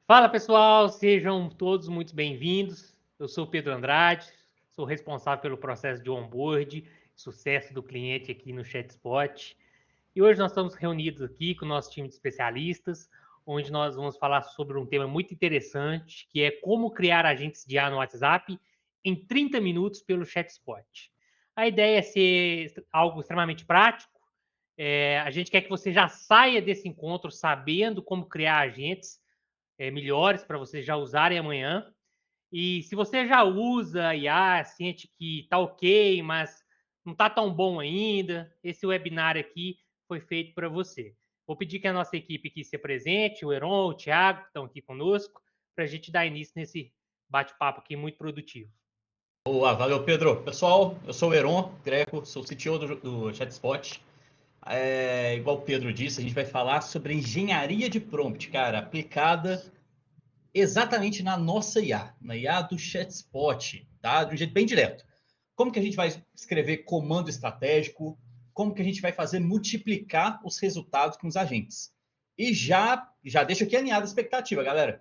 Fala pessoal, sejam todos muito bem-vindos. Eu sou o Pedro Andrade, sou responsável pelo processo de onboard, sucesso do cliente aqui no ChatSpot. E hoje nós estamos reunidos aqui com o nosso time de especialistas, onde nós vamos falar sobre um tema muito interessante, que é como criar agentes de IA no WhatsApp em 30 minutos pelo ChatSpot. A ideia é ser algo extremamente prático. A gente quer que você já saia desse encontro sabendo como criar agentes melhores para vocês já usarem amanhã. E se você já usa IA, sente que está ok, mas não está tão bom ainda, esse webinar aqui foi feito para você. Vou pedir que a nossa equipe aqui se apresente, o Heron, o Thiago, que estão aqui conosco, para a gente dar início nesse bate-papo aqui muito produtivo. Boa, valeu, Pedro. Pessoal, eu sou o Heron Greco, sou o CTO do ChatSpot. Igual o Pedro disse, a gente vai falar sobre engenharia de prompt, cara, aplicada exatamente na nossa IA, na IA do ChatSpot, tá? De um jeito bem direto. Como que a gente vai escrever comando estratégico? Como que a gente vai fazer multiplicar os resultados com os agentes? E já deixa aqui alinhada a expectativa, galera.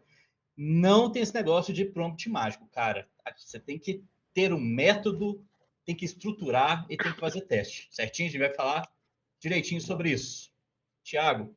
Não tem esse negócio de prompt mágico, cara. Você tem que ter um método, tem que estruturar e tem que fazer teste, certinho? A gente vai falar direitinho sobre isso. Tiago.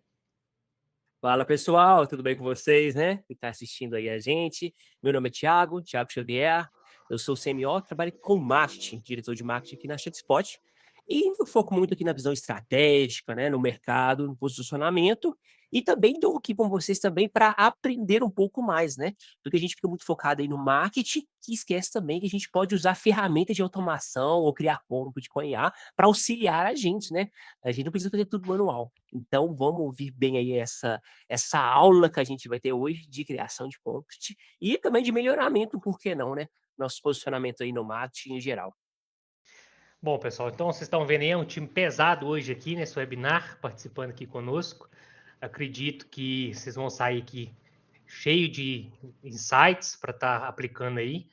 Fala pessoal, tudo bem com vocês, né? Que está assistindo aí a gente. Meu nome é Thiago Xavier. Eu sou CMO, trabalho com marketing, diretor de marketing aqui na ChatSpot. E eu foco muito aqui na visão estratégica, né? No mercado, no posicionamento. E também estou aqui com vocês também para aprender um pouco mais, né? Porque a gente fica muito focado aí no marketing, que esquece também que a gente pode usar ferramentas de automação ou criar prompt com IA para auxiliar a gente, né? A gente não precisa fazer tudo manual. Então, vamos ouvir bem aí essa aula que a gente vai ter hoje de criação de prompt e também de melhoramento, por que não, né? Nosso posicionamento aí no marketing em geral. Bom, pessoal, então vocês estão vendo aí, é um time pesado hoje aqui nesse webinar, participando aqui conosco. Acredito que vocês vão sair aqui cheio de insights para estar aplicando aí.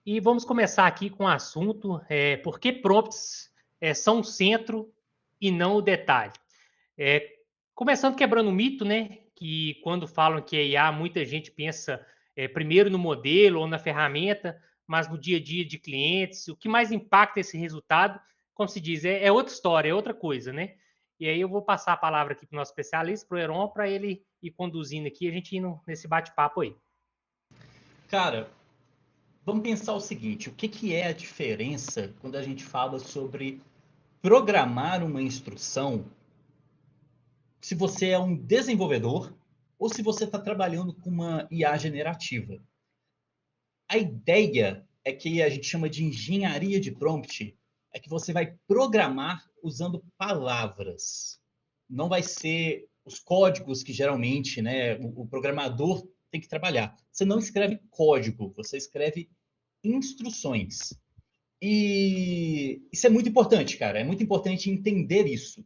E vamos começar aqui com o assunto, por que prompts são o centro e não o detalhe. Começando quebrando o mito, né, que quando falam que é IA, muita gente pensa primeiro no modelo ou na ferramenta, mas no dia a dia de clientes, o que mais impacta esse resultado, como se diz, é outra história, é outra coisa, né? E aí eu vou passar a palavra aqui para o nosso especialista, para o Heron, para ele ir conduzindo aqui, a gente indo nesse bate-papo aí. Cara, vamos pensar o seguinte: o que é a diferença quando a gente fala sobre programar uma instrução, se você é um desenvolvedor ou se você está trabalhando com uma IA generativa? A ideia é que a gente chama de engenharia de prompt, é que você vai programar usando palavras. Não vai ser os códigos que geralmente, né, o programador tem que trabalhar. Você não escreve código, você escreve instruções. E isso é muito importante, cara. É muito importante entender isso.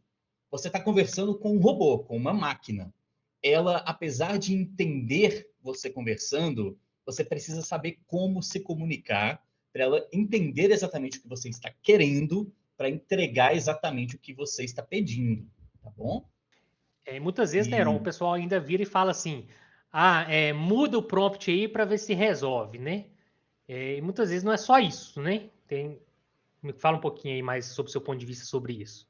Você está conversando com um robô, com uma máquina. Ela, apesar de entender você conversando, você precisa saber como se comunicar para ela entender exatamente o que você está querendo, para entregar exatamente o que você está pedindo, tá bom? Muitas vezes, né, Heron, o E pessoal ainda vira e fala assim: muda o prompt aí para ver se resolve, né? E muitas vezes não é só isso, né? Me fala um pouquinho aí mais sobre o seu ponto de vista sobre isso.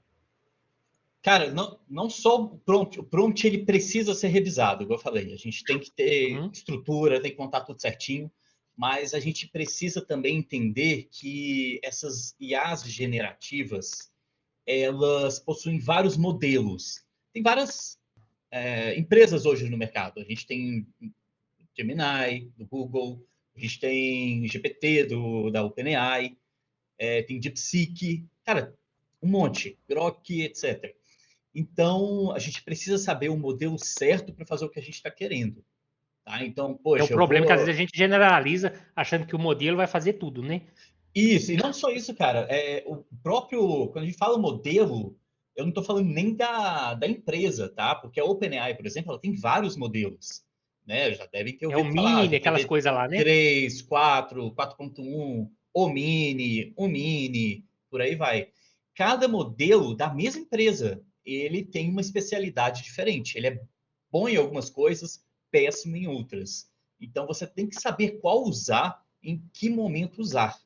cara, não só o prompt ele precisa ser revisado, igual eu falei, a gente tem que ter Uhum. estrutura, tem que contar tudo certinho, mas a gente precisa também entender que essas IAs generativas, elas possuem vários modelos. Tem várias empresas hoje no mercado. A gente tem Gemini, do Google, a gente tem GPT, da OpenAI, tem DeepSeek, cara, um monte, Grok, etc. Então, a gente precisa saber o modelo certo para fazer o que a gente está querendo. Tá? Então, É o poxa, eu problema que às vezes vou. a gente generaliza achando que o modelo vai fazer tudo, né? Isso, e não só isso, cara. O próprio. Quando a gente fala modelo, eu não estou falando nem da empresa, tá? Porque a OpenAI, por exemplo, ela tem vários modelos. Né? Já devem ter É o ouvido falar mini, aquelas GPT coisas lá, né? 3, 4, 4.1, o Mini, por aí vai. Cada modelo da mesma empresa, ele tem uma especialidade diferente. Ele é bom em algumas coisas, péssimo em outras. Então, você tem que saber qual usar, em que momento usar.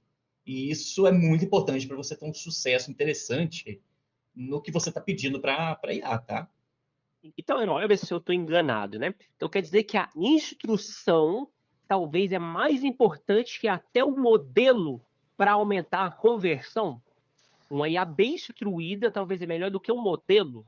E isso é muito importante para você ter um sucesso interessante no que você está pedindo para IA, tá? Então, olha ver se eu estou enganado, né? Então quer dizer que a instrução talvez é mais importante que até o modelo para aumentar a conversão? Uma IA bem instruída talvez é melhor do que um modelo?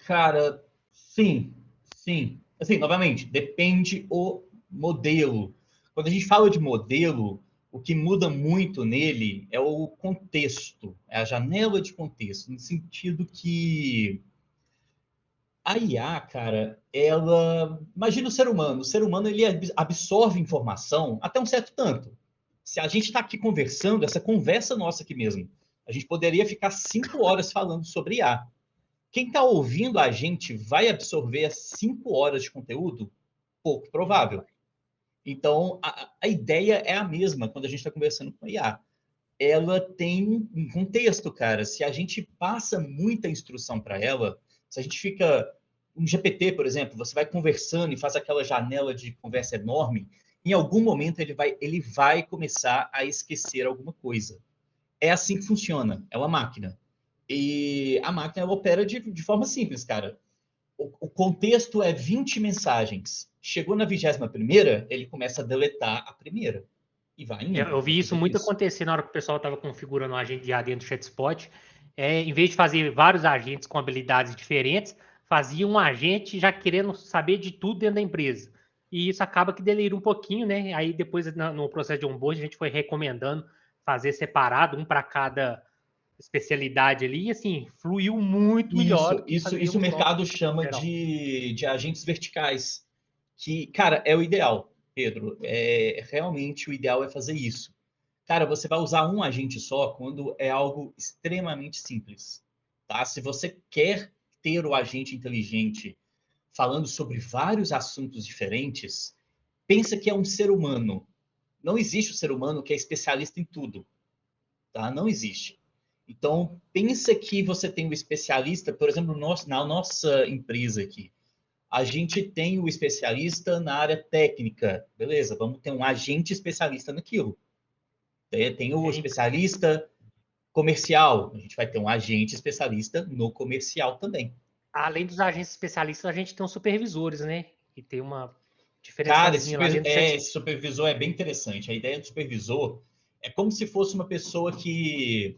Cara, sim, sim. Assim, novamente, depende o modelo. Quando a gente fala de modelo, o que muda muito nele é o contexto, é a janela de contexto, no sentido que a IA, cara, ela. Imagina o ser humano ele absorve informação até um certo tanto. Se a gente está aqui conversando, essa conversa nossa aqui mesmo, a gente poderia ficar 5 horas falando sobre IA. Quem está ouvindo a gente vai absorver as 5 horas de conteúdo? Pouco Não provável. vai. Então, a ideia é a mesma quando a gente está conversando com a IA. Ela tem um contexto, cara. Se a gente passa muita instrução para ela, se a gente fica. Um GPT, por exemplo, você vai conversando e faz aquela janela de conversa enorme, em algum momento ele vai começar a esquecer alguma coisa. É assim que funciona. É uma máquina. E a máquina ela opera de forma simples, cara. O contexto é 20 mensagens. Chegou na 21ª, ele começa a deletar a primeira. E vai indo. Eu vi isso Dentro muito disso. acontecer na hora que o pessoal estava configurando o agente de IA dentro do ChatSpot. Em vez de fazer vários agentes com habilidades diferentes, fazia um agente já querendo saber de tudo dentro da empresa. E isso acaba que delira um pouquinho, né? Aí depois, no processo de onboard, a gente foi recomendando fazer separado, um para cada especialidade ali, e assim, fluiu muito melhor Isso, do que isso, fazer isso o um prompt mercado chama geral. de agentes verticais. Que, cara, é o ideal, Pedro. Realmente o ideal é fazer isso. Cara, você vai usar um agente só quando é algo extremamente simples, tá? Se você quer ter o agente inteligente falando sobre vários assuntos diferentes, pensa que é um ser humano. Não existe o ser humano que é especialista em tudo, tá? Não existe. Então, pensa que você tem um especialista, por exemplo, na nossa empresa aqui. A gente tem o especialista na área técnica, beleza? Vamos ter um agente especialista naquilo. Tem o especialista comercial, a gente vai ter um agente especialista no comercial também. Além dos agentes especialistas, a gente tem os supervisores, né? Que tem uma Cara, diferençazinha lá dentro do chat. esse supervisor é bem interessante. A ideia do supervisor é como se fosse uma pessoa que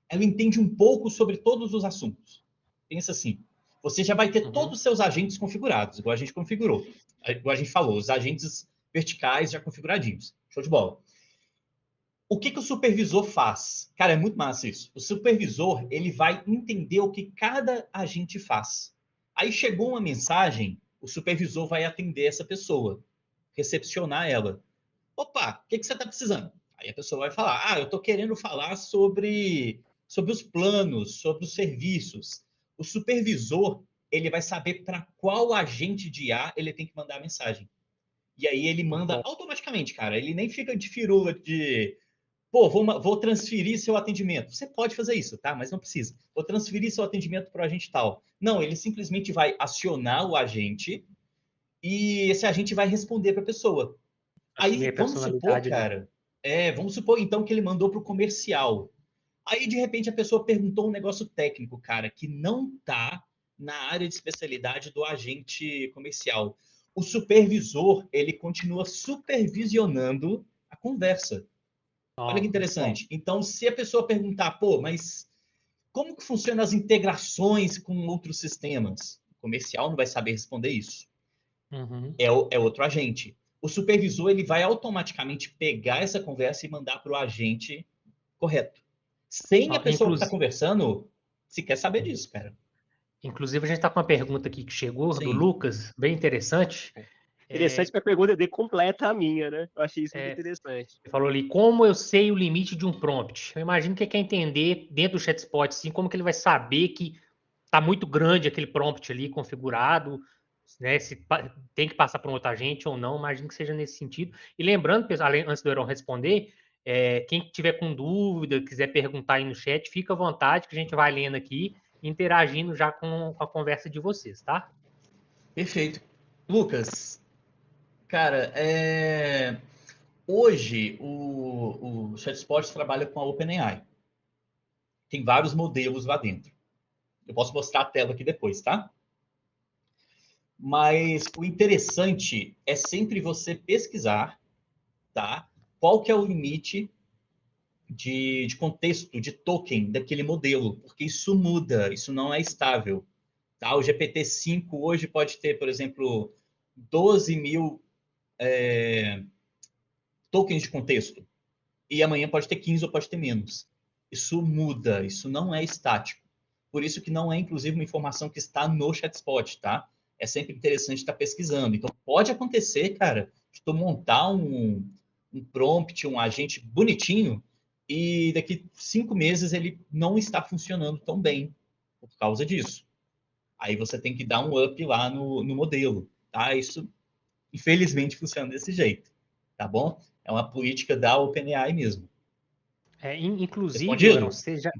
ela entende um pouco sobre todos os assuntos. Pensa assim, você já vai ter Uhum. todos os seus agentes configurados, igual a gente configurou. Igual a gente falou, os agentes verticais já configuradinhos. Show de bola. O que o supervisor faz? Cara, é muito massa isso. O supervisor, ele vai entender o que cada agente faz. Aí chegou uma mensagem, o supervisor vai atender essa pessoa, recepcionar ela. Opa, o que você está precisando? Aí a pessoa vai falar, eu estou querendo falar sobre os planos, sobre os serviços. O supervisor, ele vai saber para qual agente de IA ele tem que mandar a mensagem. E aí ele manda Bom, automaticamente, cara. Ele nem fica de firula de pô, vou transferir seu atendimento. Você pode fazer isso, tá? Mas não precisa. Vou transferir seu atendimento para o agente tal. Não, ele simplesmente vai acionar o agente e esse agente vai responder para a pessoa. assumir Aí, a vamos supor, personalidade ali. cara, vamos supor então que ele mandou para o comercial. Aí, de repente, a pessoa perguntou um negócio técnico, cara, que não tá na área de especialidade do agente comercial. O supervisor, ele continua supervisionando a conversa. Olha que Ó, muito bom. interessante. Então, se a pessoa perguntar, pô, mas como que funcionam as integrações com outros sistemas? O comercial não vai saber responder isso. Uhum. É outro agente. O supervisor ele vai automaticamente pegar essa conversa e mandar para o agente correto. Sem a Ó, pessoa que está conversando se quer saber disso, cara. inclusive, a gente está com uma pergunta aqui que chegou do Sim. Lucas, bem interessante. Interessante que a pergunta dele completa a minha, né? Eu achei isso muito É, interessante. Ele falou ali, como eu sei o limite de um prompt? Eu imagino que ele quer entender dentro do chatspot, assim, como que ele vai saber que está muito grande aquele prompt ali configurado, né? Se tem que passar para um outro agente ou não, imagino que seja nesse sentido. E lembrando, pessoal, antes do Heron responder, quem tiver com dúvida, quiser perguntar aí no chat, fica à vontade que a gente vai lendo aqui, interagindo já com a conversa de vocês, tá? Perfeito. Lucas, Cara, hoje o ChatSpot trabalha com a OpenAI. Tem vários modelos lá dentro. Eu posso mostrar a tela aqui depois, tá? Mas o interessante é sempre você pesquisar, tá? Qual que é o limite de contexto, de token daquele modelo, porque isso muda, isso não é estável. Tá? O GPT-5 hoje pode ter, por exemplo, 12 mil tokens de contexto, e amanhã pode ter 15 ou pode ter menos. Isso muda, isso não é estático. Por isso que não é, inclusive, uma informação que está no ChatSpot, tá? É sempre interessante estar pesquisando. Então, pode acontecer, cara, de tu montar um prompt, um agente bonitinho, e daqui 5 meses ele não está funcionando tão bem por causa disso. Aí você tem que dar um up lá no modelo, tá? Isso, infelizmente, funciona desse jeito, tá bom? É uma política da OpenAI mesmo. Inclusive, Aaron, Respondido? você já,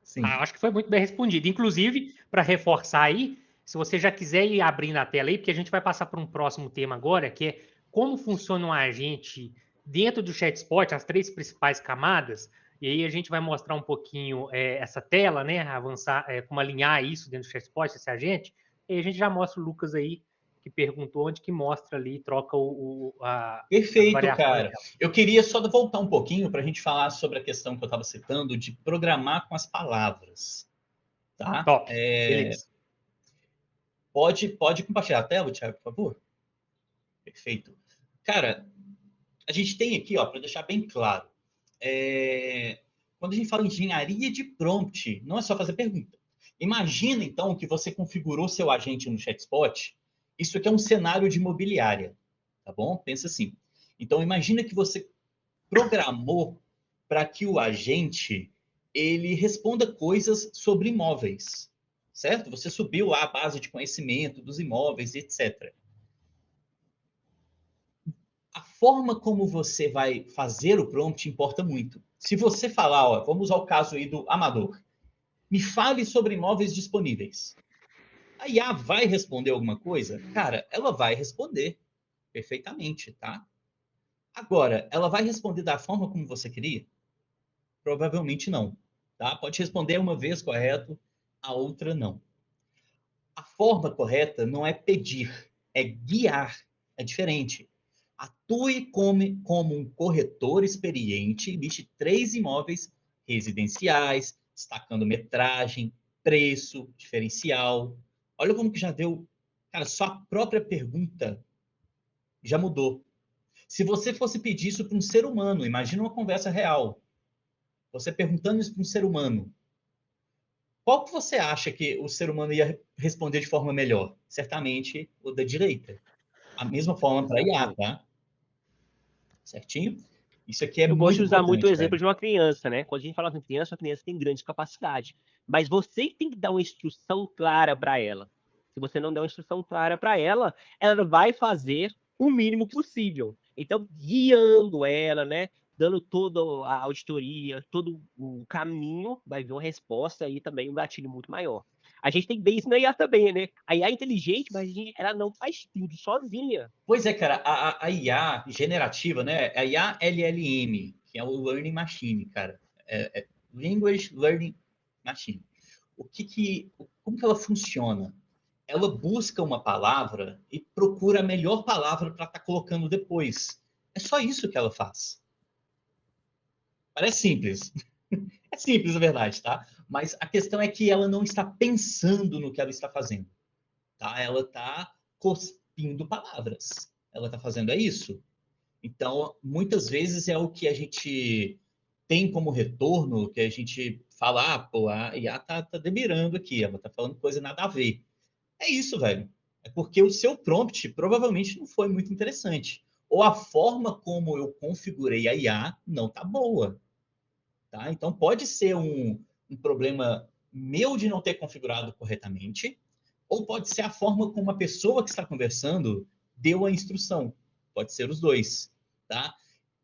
Sim. acho que foi muito bem respondido. Inclusive, para reforçar aí, se você já quiser ir abrindo a tela aí, porque a gente vai passar para um próximo tema agora, que é como funciona um agente dentro do ChatSpot, as 3 principais camadas, e aí a gente vai mostrar um pouquinho essa tela, né? Avançar, como alinhar isso dentro do ChatSpot, esse agente, e aí a gente já mostra o Lucas aí, que perguntou onde que mostra ali, troca as Perfeito, variações cara. dela. Eu queria só voltar um pouquinho para a gente falar sobre a questão que eu estava citando de programar com as palavras, tá? Top, beleza. Pode compartilhar a tela, Thiago, por favor? Perfeito. Cara, a gente tem aqui, ó, para deixar bem claro, quando a gente fala em engenharia de prompt, não é só fazer pergunta. Imagina, então, que você configurou seu agente no ChatSpot. Isso aqui é um cenário de imobiliária, tá bom? Pensa assim. Então, imagina que você programou para que o agente ele responda coisas sobre imóveis, certo? Você subiu lá a base de conhecimento dos imóveis, etc. A forma como você vai fazer o prompt importa muito. Se você falar, ó, vamos ao caso aí do Amador, me fale sobre imóveis disponíveis. A IA vai responder alguma coisa? Cara, ela vai responder perfeitamente, tá? Agora, ela vai responder da forma como você queria? Provavelmente não, tá? Pode responder uma vez correto, a outra não. A forma correta não é pedir, é guiar. É diferente. Atue como um corretor experiente, liste 3 imóveis residenciais, destacando metragem, preço, diferencial. Olha como que já deu. Cara, só a própria pergunta já mudou. Se você fosse pedir isso para um ser humano, imagina uma conversa real. Você perguntando isso para um ser humano, qual que você acha que o ser humano ia responder de forma melhor? Certamente o da direita. A mesma forma para IA, Exatamente. tá? Certinho? Isso aqui é Eu gosto de muito usar muito o importante, exemplo velho. de uma criança, né? Quando a gente fala de criança, a criança tem grande capacidade. Mas você tem que dar uma instrução clara para ela. Se você não der uma instrução clara para ela vai fazer o mínimo possível. Então, guiando ela, né? Dando toda a auditoria, todo o caminho, vai vir uma resposta aí também, um gatilho muito maior. A gente tem que ver isso na IA também, né? A IA é inteligente, mas ela não faz tudo sozinha. Pois é, cara, a IA generativa, né? A IA LLM, que é o Learning Machine, cara. Language Learning Machine. Como que ela funciona? Ela busca uma palavra e procura a melhor palavra para estar colocando depois. É só isso que ela faz. Parece simples. É simples, na verdade, tá? Mas a questão é que ela não está pensando no que ela está fazendo, tá? Ela está cuspindo palavras. Ela está fazendo isso. Então, muitas vezes é o que a gente tem como retorno, que a gente fala, pô, a IA tá delirando aqui, ela tá falando coisa nada a ver. É isso, velho. É porque o seu prompt provavelmente não foi muito interessante. Ou a forma como eu configurei a IA não tá boa. Tá? Então, pode ser um problema meu de não ter configurado corretamente, ou pode ser a forma como a pessoa que está conversando deu a instrução. Pode ser os dois. Tá?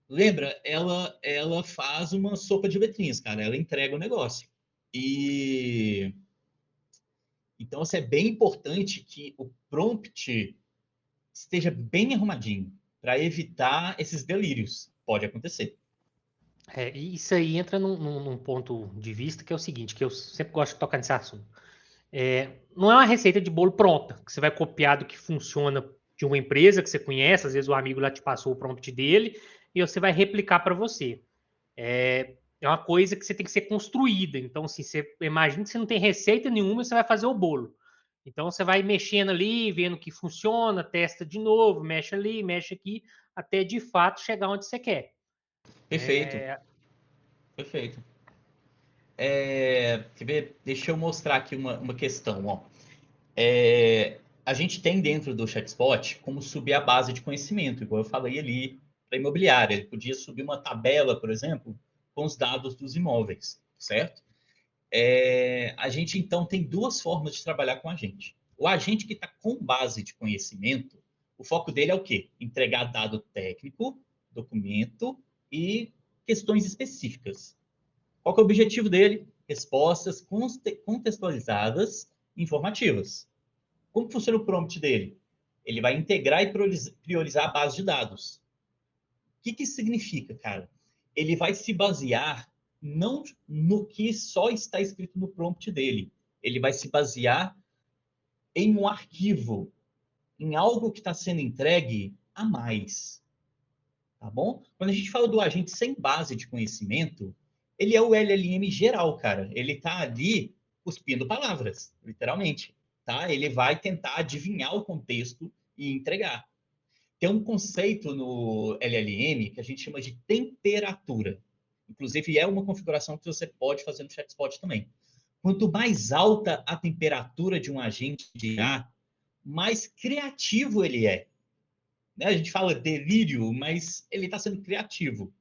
Lembra, ela faz uma sopa de letrinhas, cara. Ela entrega o negócio. E então, assim, é bem importante que o prompt esteja bem arrumadinho para evitar esses delírios. Pode acontecer. E isso aí entra num ponto de vista que é o seguinte, que eu sempre gosto de tocar nesse assunto. Não é uma receita de bolo pronta, que você vai copiar do que funciona de uma empresa que você conhece, às vezes o amigo lá te passou o prompt dele, e você vai replicar para você. É uma coisa que você tem que ser construída. Então, assim, você imagina que você não tem receita nenhuma e você vai fazer o bolo. Então, você vai mexendo ali, vendo que funciona, testa de novo, mexe ali, mexe aqui, até de fato chegar onde você quer. Perfeito. Perfeito. Quer ver? Deixa eu mostrar aqui uma questão. Ó. A gente tem dentro do ChatSpot como subir a base de conhecimento, igual eu falei ali para imobiliária. Ele podia subir uma tabela, por exemplo, com os dados dos imóveis, certo? A gente, então, tem duas formas de trabalhar com a gente. O agente que está com base de conhecimento, o foco dele é o quê? Entregar dado técnico, documento e questões específicas. Qual que é o objetivo dele? Respostas contextualizadas e informativas. Como funciona o prompt dele? Ele vai integrar e priorizar a base de dados. O que isso significa, cara? Ele vai se basear não no que só está escrito no prompt dele. Ele vai se basear em um arquivo, em algo que está sendo entregue a mais. Tá bom? Quando a gente fala do agente sem base de conhecimento, ele é o LLM geral, cara. Ele está ali cuspindo palavras, literalmente. Tá? Ele vai tentar adivinhar o contexto e entregar. Tem um conceito no LLM que a gente chama de temperatura. Inclusive, é uma configuração que você pode fazer no ChatSpot também. Quanto mais alta a temperatura de um agente de IA, mais criativo ele é. A gente fala delírio, mas ele está sendo criativo.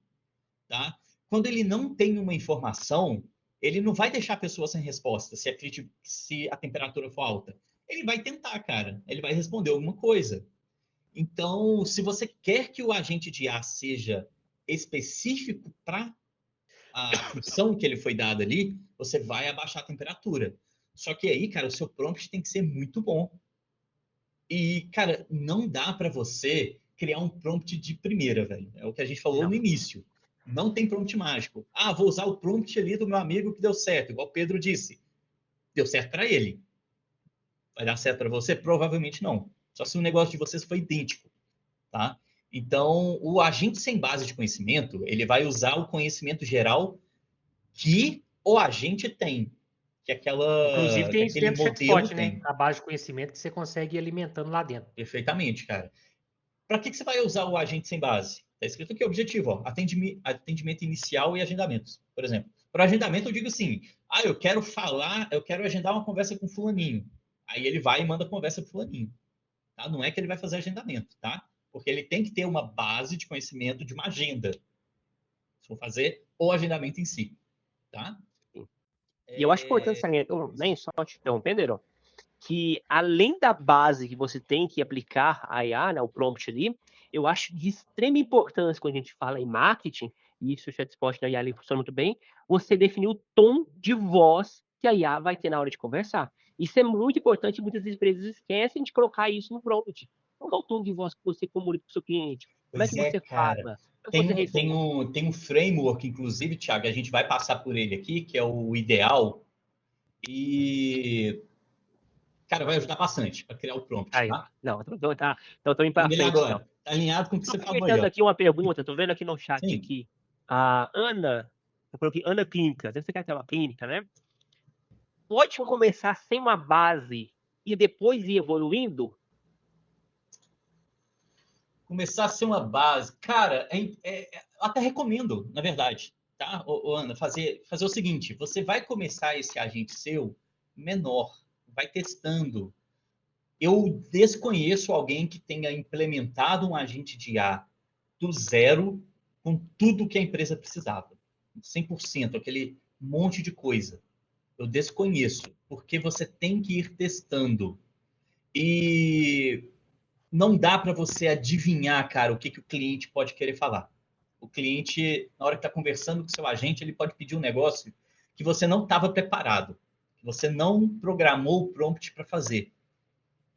Tá? Quando ele não tem uma informação, ele não vai deixar a pessoa sem resposta se a temperatura for alta. Ele vai tentar, cara. Ele vai responder alguma coisa. Então, se você quer que o agente de IA seja específico para a função que ele foi dado ali, você vai abaixar a temperatura. Só que aí, cara, o seu prompt tem que ser muito bom. E, cara, não dá para você criar um prompt de primeira, velho. É o que a gente falou no início. Não tem prompt mágico. Ah, vou usar o prompt ali do meu amigo que deu certo, igual o Pedro disse. Deu certo para ele. Vai dar certo para você? Provavelmente não. Só se o negócio de vocês foi idêntico, tá? Então, o agente sem base de conhecimento, ele vai usar o conhecimento geral que o agente tem, que Inclusive tem isso aquele dentro do modelo chatbot, né? tem. A base de conhecimento que você consegue ir alimentando lá dentro. Perfeitamente, cara. Para que você vai usar o agente sem base? Está escrito aqui o objetivo, ó, atendimento inicial e agendamentos, por exemplo. Para agendamento, eu digo assim: eu quero agendar uma conversa com fulaninho. Aí ele vai e manda conversa com fulaninho. Tá? Não é que ele vai fazer agendamento, tá? Porque ele tem que ter uma base de conhecimento de uma agenda. Se for fazer o agendamento em si, tá? E eu acho importante salientar, nem só te interrompendo, que além da base que você tem que aplicar a IA, né, o prompt ali, eu acho de extrema importância quando a gente fala em marketing, e isso o ChatSpot da IA ali funciona muito bem, você definir o tom de voz que a IA vai ter na hora de conversar. Isso é muito importante e muitas empresas esquecem de colocar isso no prompt. Qual é o tom de voz que você comunica com o seu cliente? Como é que você cara. fala? Como é que você Tem um framework, inclusive, Thiago, a gente vai passar por ele aqui, que é o ideal. E, cara, vai ajudar bastante para criar o prompt, Aí, tá? não, então tô indo para Ele frente, então. agora. Tá alinhado com o que você falou aí, Aproveitando ó. aqui uma pergunta, tô vendo aqui no chat Sim. aqui, a Ana, eu coloquei Ana Clínica, deve ser que ela tem uma clínica, né? Pode começar sem uma base e depois ir evoluindo? Começar a ser uma base. Cara, até recomendo, na verdade, tá, Ana, fazer o seguinte: você vai começar esse agente seu menor, vai testando. Eu desconheço alguém que tenha implementado um agente de IA do zero com tudo que a empresa precisava. 100%, aquele monte de coisa. Eu desconheço, porque você tem que ir testando. E não dá para você adivinhar, cara, o que o cliente pode querer falar. O cliente, na hora que está conversando com o seu agente, ele pode pedir um negócio que você não estava preparado, que você não programou o prompt para fazer.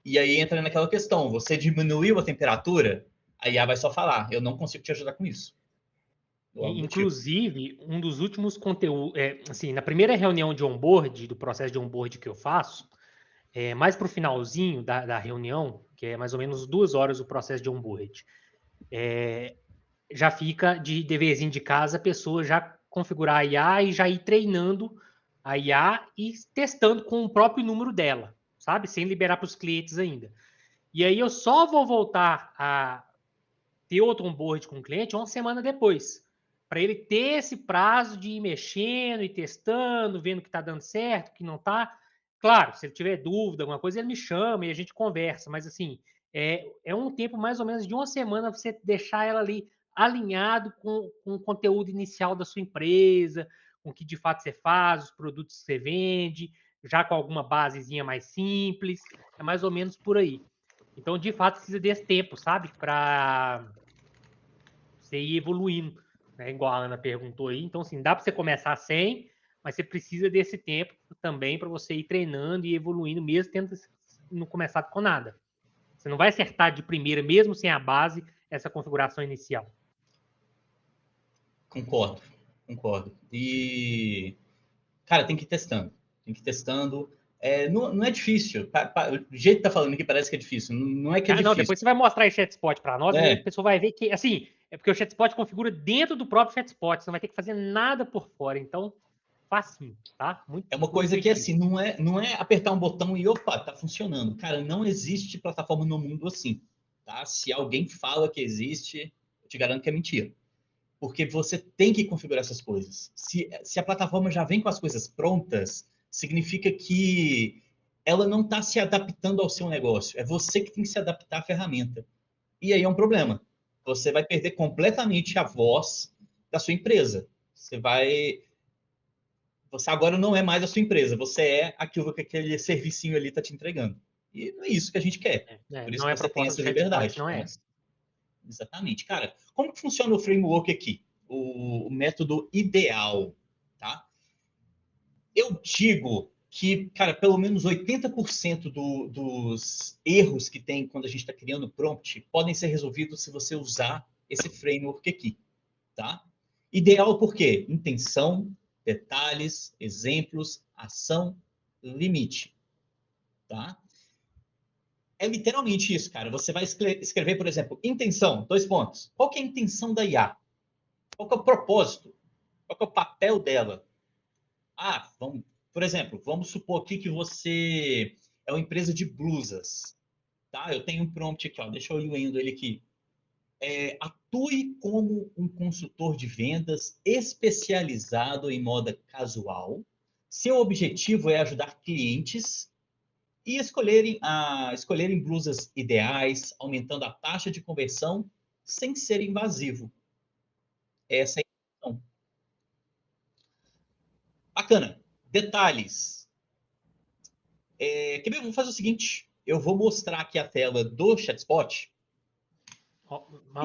E aí entra naquela questão: você diminuiu a temperatura? A IA vai só falar, eu não consigo te ajudar com isso. Inclusive, um dos últimos conteúdos, assim, na primeira reunião de onboard, do processo de onboard que eu faço, mais para o finalzinho da reunião, que é mais ou menos 2 horas o processo de onboard, já fica de deverzinho de casa a pessoa já configurar a IA e já ir treinando a IA e testando com o próprio número dela, sabe? Sem liberar para os clientes ainda. E aí eu só vou voltar a ter outro onboard com o cliente uma semana depois, para ele ter esse prazo de ir mexendo e testando, vendo que está dando certo, que não está. Claro, se ele tiver dúvida, alguma coisa, ele me chama e a gente conversa, mas assim, é um tempo mais ou menos de uma semana para você deixar ela ali alinhado com o conteúdo inicial da sua empresa, com o que de fato você faz, os produtos que você vende, já com alguma basezinha mais simples, é mais ou menos por aí. Então, de fato, precisa desse tempo, sabe? Para você ir evoluindo, né? Igual a Ana perguntou aí. Então, assim, dá para você começar sem, mas você precisa desse tempo também para você ir treinando e evoluindo, mesmo tendo não começado com nada. Você não vai acertar de primeira, mesmo sem a base, essa configuração inicial. Concordo. E, cara, tem que ir testando. Não é difícil. Do jeito que tá falando aqui, parece que é difícil. Não é que é difícil. Não, depois você vai mostrar o ChatSpot para nós, e a pessoa vai ver que, assim, é porque o ChatSpot configura dentro do próprio ChatSpot, você não vai ter que fazer nada por fora. Então, facinho, tá? É uma coisa que, assim, não é apertar um botão e, opa, tá funcionando. Cara, não existe plataforma no mundo assim, tá? Se alguém fala que existe, eu te garanto que é mentira. Porque você tem que configurar essas coisas. Se a plataforma já vem com as coisas prontas, significa que ela não está se adaptando ao seu negócio. É você que tem que se adaptar à ferramenta. E aí é um problema. Você vai perder completamente a voz da sua empresa. Você agora não é mais a sua empresa, você é aquilo que aquele servicinho ali está te entregando. E não é isso que a gente quer. Por isso não que é você tem proposta essa do ChatSpot, liberdade. não é Né? essa. Exatamente. Cara, como que funciona o framework aqui? O método ideal, tá? Eu digo que, cara, pelo menos 80% dos erros que tem quando a gente está criando prompt podem ser resolvidos se você usar esse framework aqui, tá? Ideal por quê? Intenção, detalhes, exemplos, ação, limite, tá? É literalmente isso, cara. Você vai escrever, por exemplo, intenção, 2 pontos. Qual que é a intenção da IA? Qual que é o propósito? Qual que é o papel dela? Por exemplo, vamos supor aqui que você é uma empresa de blusas, tá? Eu tenho um prompt aqui, ó. Deixa eu ir lendo ele aqui. Atue como um consultor de vendas especializado em moda casual. Seu objetivo é ajudar clientes e escolherem blusas ideais, aumentando a taxa de conversão sem ser invasivo. Essa é a intenção. Bacana. Detalhes. Vamos fazer o seguinte. Eu vou mostrar aqui a tela do ChatSpot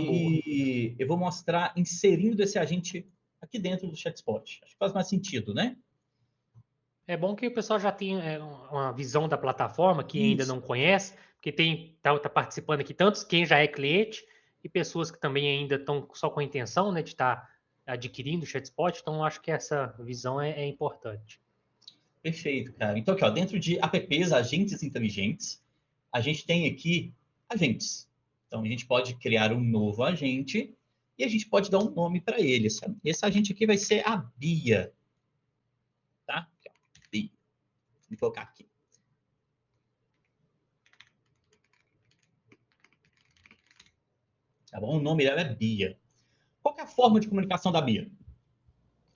e eu vou mostrar inserindo esse agente aqui dentro do ChatSpot. Acho que faz mais sentido, né? É bom que o pessoal já tenha uma visão da plataforma, que ainda não conhece, porque tá participando aqui tantos quem já é cliente e pessoas que também ainda estão só com a intenção, né, de estar adquirindo o ChatSpot, então acho que essa visão é importante. Perfeito, cara. Então, aqui, ó, dentro de apps, agentes inteligentes, a gente tem aqui agentes. Então, a gente pode criar um novo agente e a gente pode dar um nome para ele. Esse agente aqui vai ser a Bia. Tá? Bia. Vou colocar aqui. Tá bom? O nome dela é Bia. Qual é a forma de comunicação da Bia?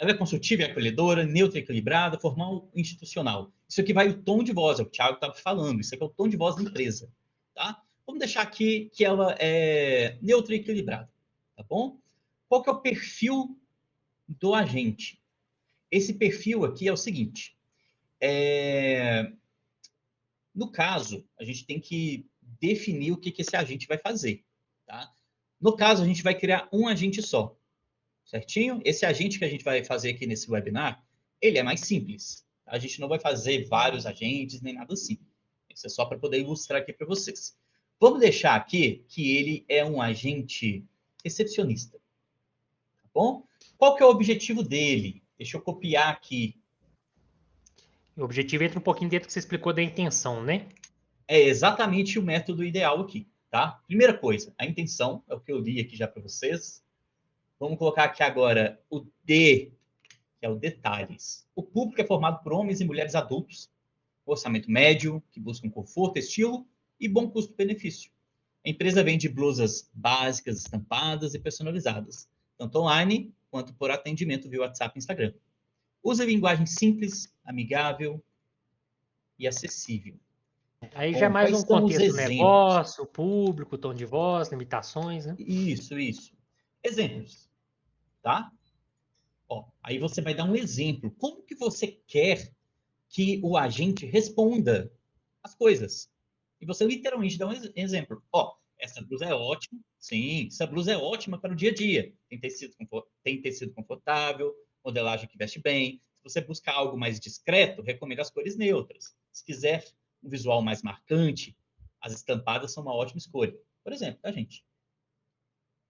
Ela é construtiva e acolhedora, neutra e equilibrada, formal e institucional. Isso aqui vai o tom de voz, é o que o Thiago estava falando. Isso aqui é o tom de voz da empresa. Tá? Vamos deixar aqui que ela é neutra e equilibrada. Tá bom? Qual que é o perfil do agente? Esse perfil aqui é o seguinte. No caso, a gente tem que definir o que esse agente vai fazer. Tá? No caso, a gente vai criar um agente só. Certinho? Esse agente que a gente vai fazer aqui nesse webinar, ele é mais simples. A gente não vai fazer vários agentes, nem nada assim. Isso é só para poder ilustrar aqui para vocês. Vamos deixar aqui que ele é um agente recepcionista, tá bom? Qual que é o objetivo dele? Deixa eu copiar aqui. O objetivo entra um pouquinho dentro que você explicou da intenção, né? É exatamente o método ideal aqui, tá? Primeira coisa, a intenção, é o que eu li aqui já para vocês. Vamos colocar aqui agora o D, que é o detalhes. O público é formado por homens e mulheres adultos, orçamento médio, que buscam conforto, estilo e bom custo-benefício. A empresa vende blusas básicas, estampadas e personalizadas, tanto online quanto por atendimento via WhatsApp e Instagram. Usa linguagem simples, amigável e acessível. Aí já é Bom, mais quais um são os contexto do exemplos? negócio, público, tom de voz, limitações, né? Isso. Exemplos, tá? Ó, aí você vai dar um exemplo. Como que você quer que o agente responda as coisas? E você literalmente dá um exemplo. Ó, essa blusa é ótima. Sim, essa blusa é ótima para o dia a dia. Tem tecido confortável, modelagem que veste bem. Se você buscar algo mais discreto, recomendo as cores neutras. Se quiser um visual mais marcante, as estampadas são uma ótima escolha. Por exemplo, tá, gente?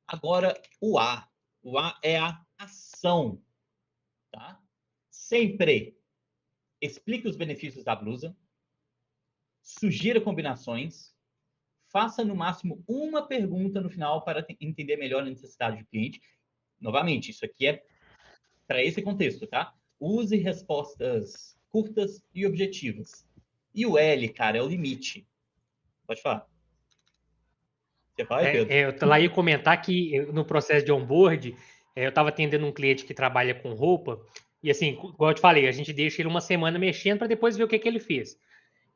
Agora, o A. O A é a ação, tá? Sempre explique os benefícios da blusa, sugira combinações, faça no máximo uma pergunta no final para entender melhor a necessidade do cliente. Novamente, isso aqui é para esse contexto, tá? Use respostas curtas e objetivas. E o L, cara, é o limite. Pode falar. Você fala aí, Pedro? Eu lá ia comentar que no processo de onboard, eu estava atendendo um cliente que trabalha com roupa, e assim, igual eu te falei, a gente deixa ele uma semana mexendo para depois ver o que, que ele fez.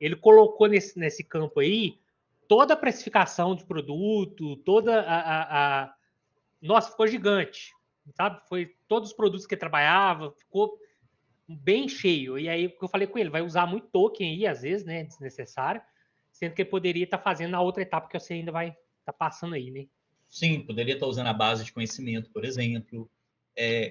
Ele colocou nesse campo aí toda a precificação de produto, Nossa, ficou gigante, sabe? Foi todos os produtos que ele trabalhava, ficou bem cheio. E aí, o que eu falei com ele, vai usar muito token aí, às vezes, né, desnecessário, sendo que ele poderia estar fazendo na outra etapa que você ainda vai estar passando aí, né? Sim, poderia estar usando a base de conhecimento, por exemplo.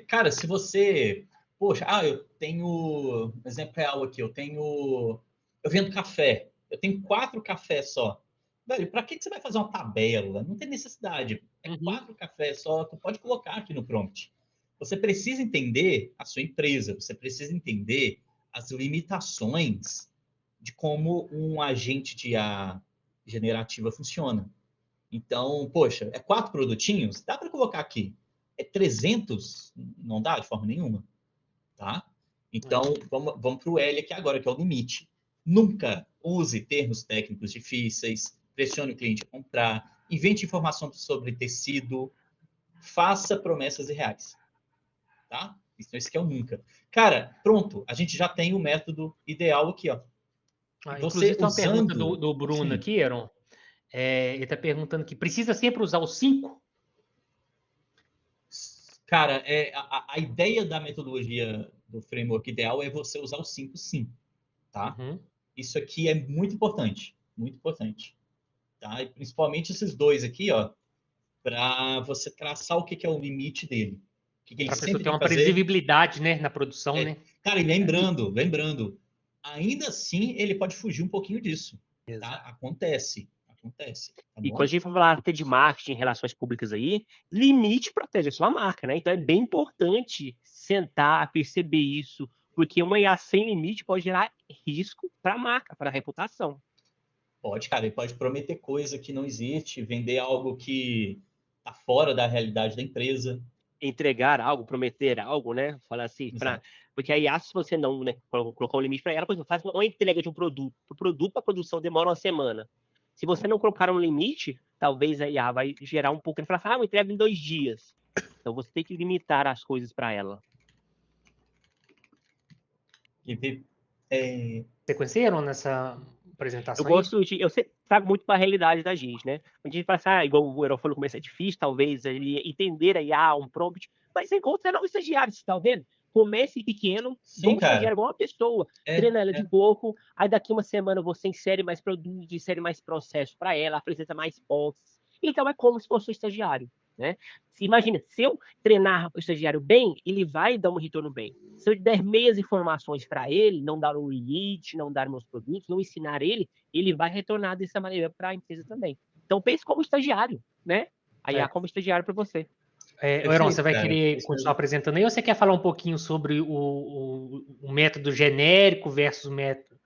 Cara, se você. Poxa, eu tenho. Um exemplo real aqui, eu tenho. Eu vendo café. Eu tenho 4 cafés só. Velho, para que você vai fazer uma tabela? Não tem necessidade. É Uhum. 4 cafés só, tu pode colocar aqui no prompt. Você precisa entender a sua empresa, você precisa entender as limitações de como um agente de IA generativa funciona. Então, poxa, 4 produtinhos? Dá para colocar aqui. 300? Não dá de forma nenhuma, tá? Então, vamos para o L aqui agora, que é o limite. Nunca use termos técnicos difíceis, pressione o cliente a comprar, invente informação sobre tecido, faça promessas irreais, tá? Então, esse aqui é o nunca. Cara, pronto, a gente já tem o método ideal aqui, ó. E Inclusive, você tem uma pergunta usando... do Bruno Sim. aqui, Aaron. Ele está perguntando que precisa sempre usar os 5? Cara, a ideia da metodologia do framework ideal é você usar os 5 sim, tá? Uhum. Isso aqui é muito importante, tá? E principalmente esses dois aqui, ó, para você traçar o que é o limite dele. O que ele Para a pessoa sempre ter tem que uma fazer. previsibilidade, né, na produção, né? Cara, e lembrando, ainda assim ele pode fugir um pouquinho disso, tá? Acontece, tá E quando a bom? gente for falar até de marketing, relações públicas aí, limite protege a sua marca, né? Então é bem importante sentar, perceber isso, porque uma IA sem limite pode gerar risco para a marca, para a reputação. Pode, cara, ele pode prometer coisa que não existe, vender algo que tá fora da realidade da empresa. Entregar algo, prometer algo, né? Falar assim, Exato. porque a IA, se você não, né, colocar um limite para ela, por exemplo, faz uma entrega de um produto. O produto para produção demora uma semana. Se você não colocar um limite, talvez a IA vai gerar um pouco. Ele fala assim, eu entrego em 2 dias. Então você tem que limitar as coisas para ela. Você conheceram nessa Eu apresentação aí? gosto de. Eu sempre trago muito para a realidade da gente, né? A gente fala assim, igual o Herói falou no começo, é difícil, talvez, ele entender a IA, um prompt, mas você encontra não estagiário, você tá vendo? Comece pequeno, igual Sim, um estagiário, cara. igual uma pessoa, É, treina ela de é. pouco, aí daqui uma semana você insere mais produtos, insere mais processo para ela, apresenta mais pontos. Então é como se fosse um estagiário, né? Imagina, se eu treinar o estagiário bem, ele vai dar um retorno bem. Se eu der meias informações para ele, não dar um limite, não dar meus produtos, não ensinar ele vai retornar dessa maneira para a empresa também. Então, pense como estagiário, né? A IA É. como estagiário para você. Heron, você vai cara. querer continuar apresentando aí ou você quer falar um pouquinho sobre o método genérico versus o método,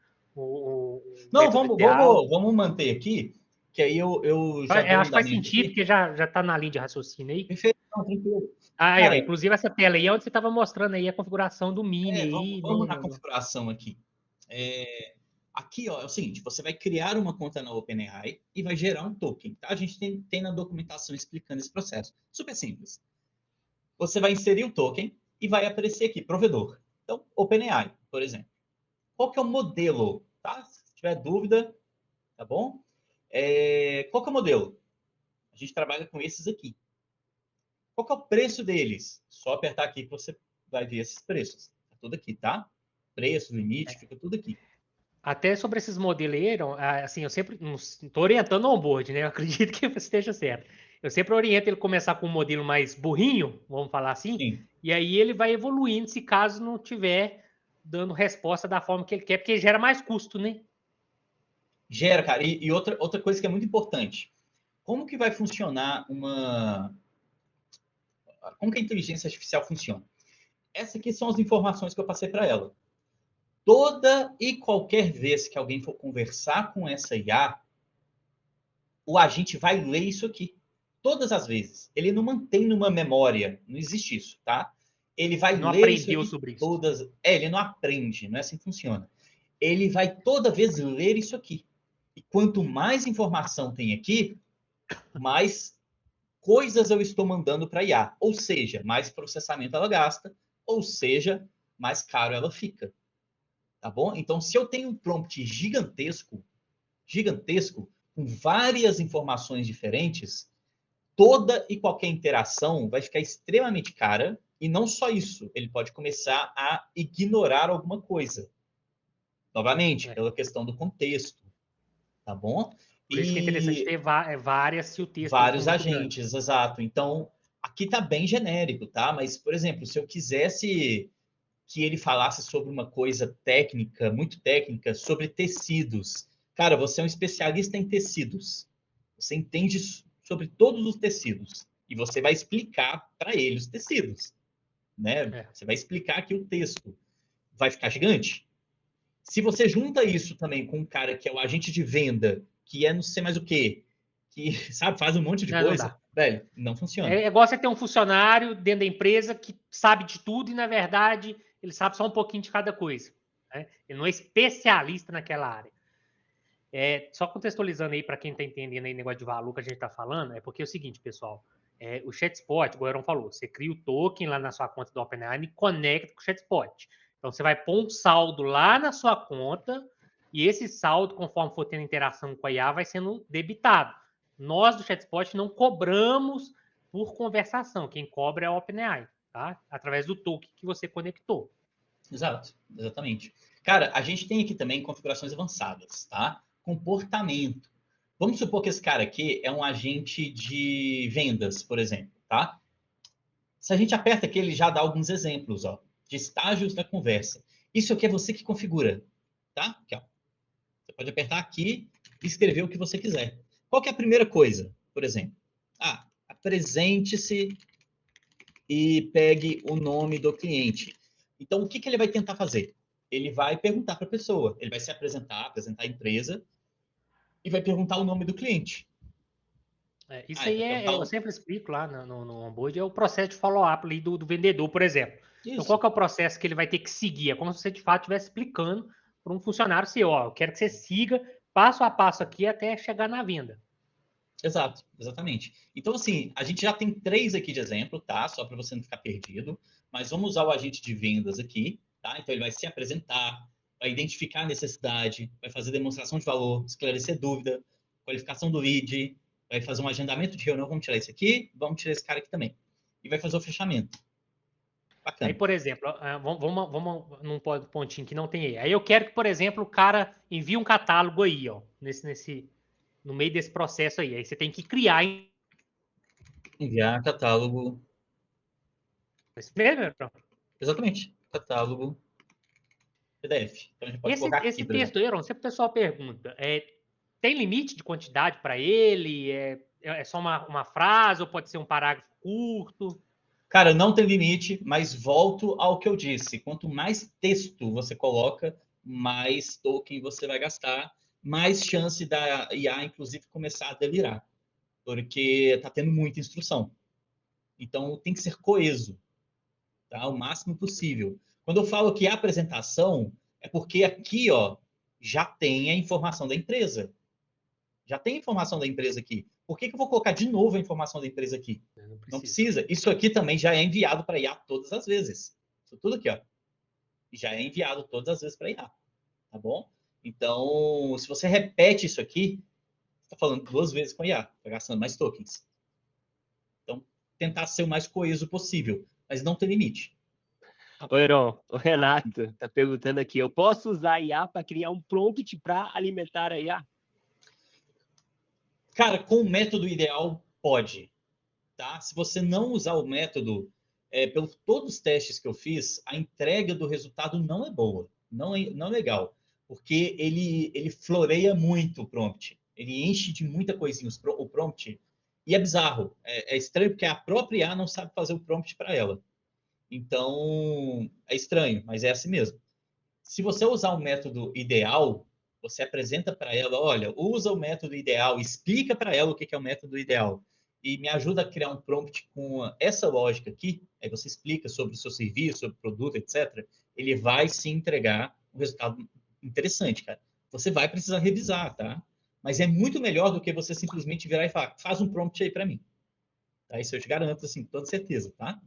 Não, método ideal? vamos manter aqui, que aí eu já dou um Acho que faz andamento sentido, aqui. porque já está na linha de raciocínio aí. Perfeito, não, tranquilo. Aí, ó, Cara, inclusive essa tela aí é onde você estava mostrando aí a configuração do Mini aí. vamos na configuração aqui. Aqui, ó, é o seguinte, você vai criar uma conta na OpenAI e vai gerar um token, tá? A gente tem na documentação explicando esse processo. Super simples. Você vai inserir o token e vai aparecer aqui, provedor. Então, OpenAI, por exemplo. Qual que é o modelo, tá? Se tiver dúvida, tá bom? Qual que é o modelo? A gente trabalha com esses aqui. Qual que é o preço deles? Só apertar aqui que você vai ver esses preços. Tá tudo aqui, tá? Preço, limite, fica tudo aqui. Até sobre esses modelos aí, Heron, assim, eu sempre estou orientando o onboard, né? Eu acredito que você esteja certo. Eu sempre oriento ele começar com um modelo mais burrinho, vamos falar assim, Sim. e aí ele vai evoluindo se caso não tiver dando resposta da forma que ele quer, porque gera mais custo, né? Gera, cara. E outra coisa que é muito importante. Como que vai funcionar Como que a inteligência artificial funciona? Essas aqui são as informações que eu passei para ela. Toda e qualquer vez que alguém for conversar com essa IA, o agente vai ler isso aqui. Todas as vezes. Ele não mantém numa memória. Não existe isso, tá? Ele vai Não ler isso aprendeu aqui sobre isso. todas. Ele não aprende, não é assim que funciona. Ele vai toda vez ler isso aqui. E quanto mais informação tem aqui, mais coisas eu estou mandando para a IA. Ou seja, mais processamento ela gasta, ou seja, mais caro ela fica. Tá bom? Então, se eu tenho um prompt gigantesco, com várias informações diferentes, toda e qualquer interação vai ficar extremamente cara. E não só isso, ele pode começar a ignorar alguma coisa. Novamente, pela questão do contexto. Tá bom? Por isso que é interessante E ter várias se o texto não for vários muito grande. agentes, exato. Então, aqui está bem genérico, tá? Mas, por exemplo, se eu quisesse que ele falasse sobre uma coisa técnica, muito técnica, sobre tecidos. Cara, você é um especialista em tecidos. Você entende sobre todos os tecidos. E você vai explicar para ele os tecidos. Né? Você vai explicar aqui o texto. Vai ficar gigante? Se você junta isso também com um cara que é o agente de venda, que é não sei mais o quê, que, sabe, faz um monte de Não coisa, dá. velho, não funciona. É igual você ter um funcionário dentro da empresa que sabe de tudo e, na verdade, ele sabe só um pouquinho de cada coisa. Né? Ele não é especialista naquela área. Só contextualizando aí para quem está entendendo aí o negócio de valor que a gente está falando, é porque é o seguinte, pessoal. O ChatSpot, o Goiron falou, você cria o token lá na sua conta do OpenAI e conecta com o ChatSpot. Então, você vai pôr um saldo lá na sua conta e esse saldo, conforme for tendo interação com a IA, vai sendo debitado. Nós do ChatSpot não cobramos por conversação. Quem cobra é a OpenAI, tá? Através do token que você conectou. Exato, exatamente. Cara, a gente tem aqui também configurações avançadas, tá? Comportamento. Vamos supor que esse cara aqui é um agente de vendas, por exemplo, tá? Se a gente aperta aqui, ele já dá alguns exemplos, ó, de estágios da conversa. Isso aqui é você que configura, tá? Aqui, ó. Você pode apertar aqui e escrever o que você quiser. Qual que é a primeira coisa, por exemplo? Apresente-se e pegue o nome do cliente. Então, o que ele vai tentar fazer? Ele vai perguntar para a pessoa, ele vai se apresentar a empresa e vai perguntar o nome do cliente. Isso aí eu sempre explico lá no onboard, é o processo de follow-up ali do vendedor, por exemplo. Isso. Então, qual que é o processo que ele vai ter que seguir? É como se você, de fato, estivesse explicando para um funcionário seu, ó, eu quero que você siga passo a passo aqui até chegar na venda. Exato, exatamente. Então, assim, a gente já tem 3 aqui de exemplo, tá? Só para você não ficar perdido. Mas vamos usar o agente de vendas aqui, tá? Então, ele vai se apresentar, vai identificar a necessidade, vai fazer demonstração de valor, esclarecer dúvida, qualificação do lead, vai fazer um agendamento de reunião, vamos tirar esse aqui, vamos tirar esse cara aqui também. E vai fazer o fechamento. Bacana. Aí, por exemplo, vamos num pontinho que não tem aí. Aí eu quero que, por exemplo, o cara envie um catálogo aí, ó, no meio desse processo aí. Aí você tem que criar. Enviar catálogo. Exatamente. Catálogo PDF. Então a gente pode colocar aqui, Esse por exemplo. texto aí, sempre o pessoal pergunta, tem limite de quantidade para ele? É só uma frase ou pode ser um parágrafo curto? Cara, não tem limite, mas volto ao que eu disse. Quanto mais texto você coloca, mais token você vai gastar, mais chance da IA, inclusive, começar a delirar, porque está tendo muita instrução. Então, tem que ser coeso, tá? O máximo possível. Quando eu falo que é apresentação, é porque aqui, ó, já tem a informação da empresa. Já tem a informação da empresa aqui. Por que eu vou colocar de novo a informação da empresa aqui? Não Não precisa. precisa. Isso aqui também já é enviado para IA todas as vezes. Isso tudo aqui, ó. Já é enviado todas as vezes para IA. Tá bom? Então, se você repete isso aqui, você está falando 2 vezes com a IA. Está gastando mais tokens. Então, tentar ser o mais coeso possível. Mas não tem limite. Ô, Heron, o Renato tá perguntando aqui, eu posso usar a IA para criar um prompt para alimentar a IA? Cara, com o método ideal, pode. Tá? Se você não usar o método, pelos todos os testes que eu fiz, a entrega do resultado não é boa, não é legal, porque ele floreia muito o prompt, ele enche de muita coisinha o prompt, e é bizarro, é estranho porque a própria IA não sabe fazer o prompt para ela. Então, é estranho, mas é assim mesmo. Se você usar o método ideal, você apresenta para ela, olha, usa o método ideal, explica para ela o que é o método ideal e me ajuda a criar um prompt com essa lógica aqui, aí você explica sobre o seu serviço, sobre o produto, etc. Ele vai se entregar um resultado interessante, cara. Você vai precisar revisar, tá? Mas é muito melhor do que você simplesmente virar e falar, faz um prompt aí para mim. Tá? Isso eu te garanto, assim, com toda certeza, tá?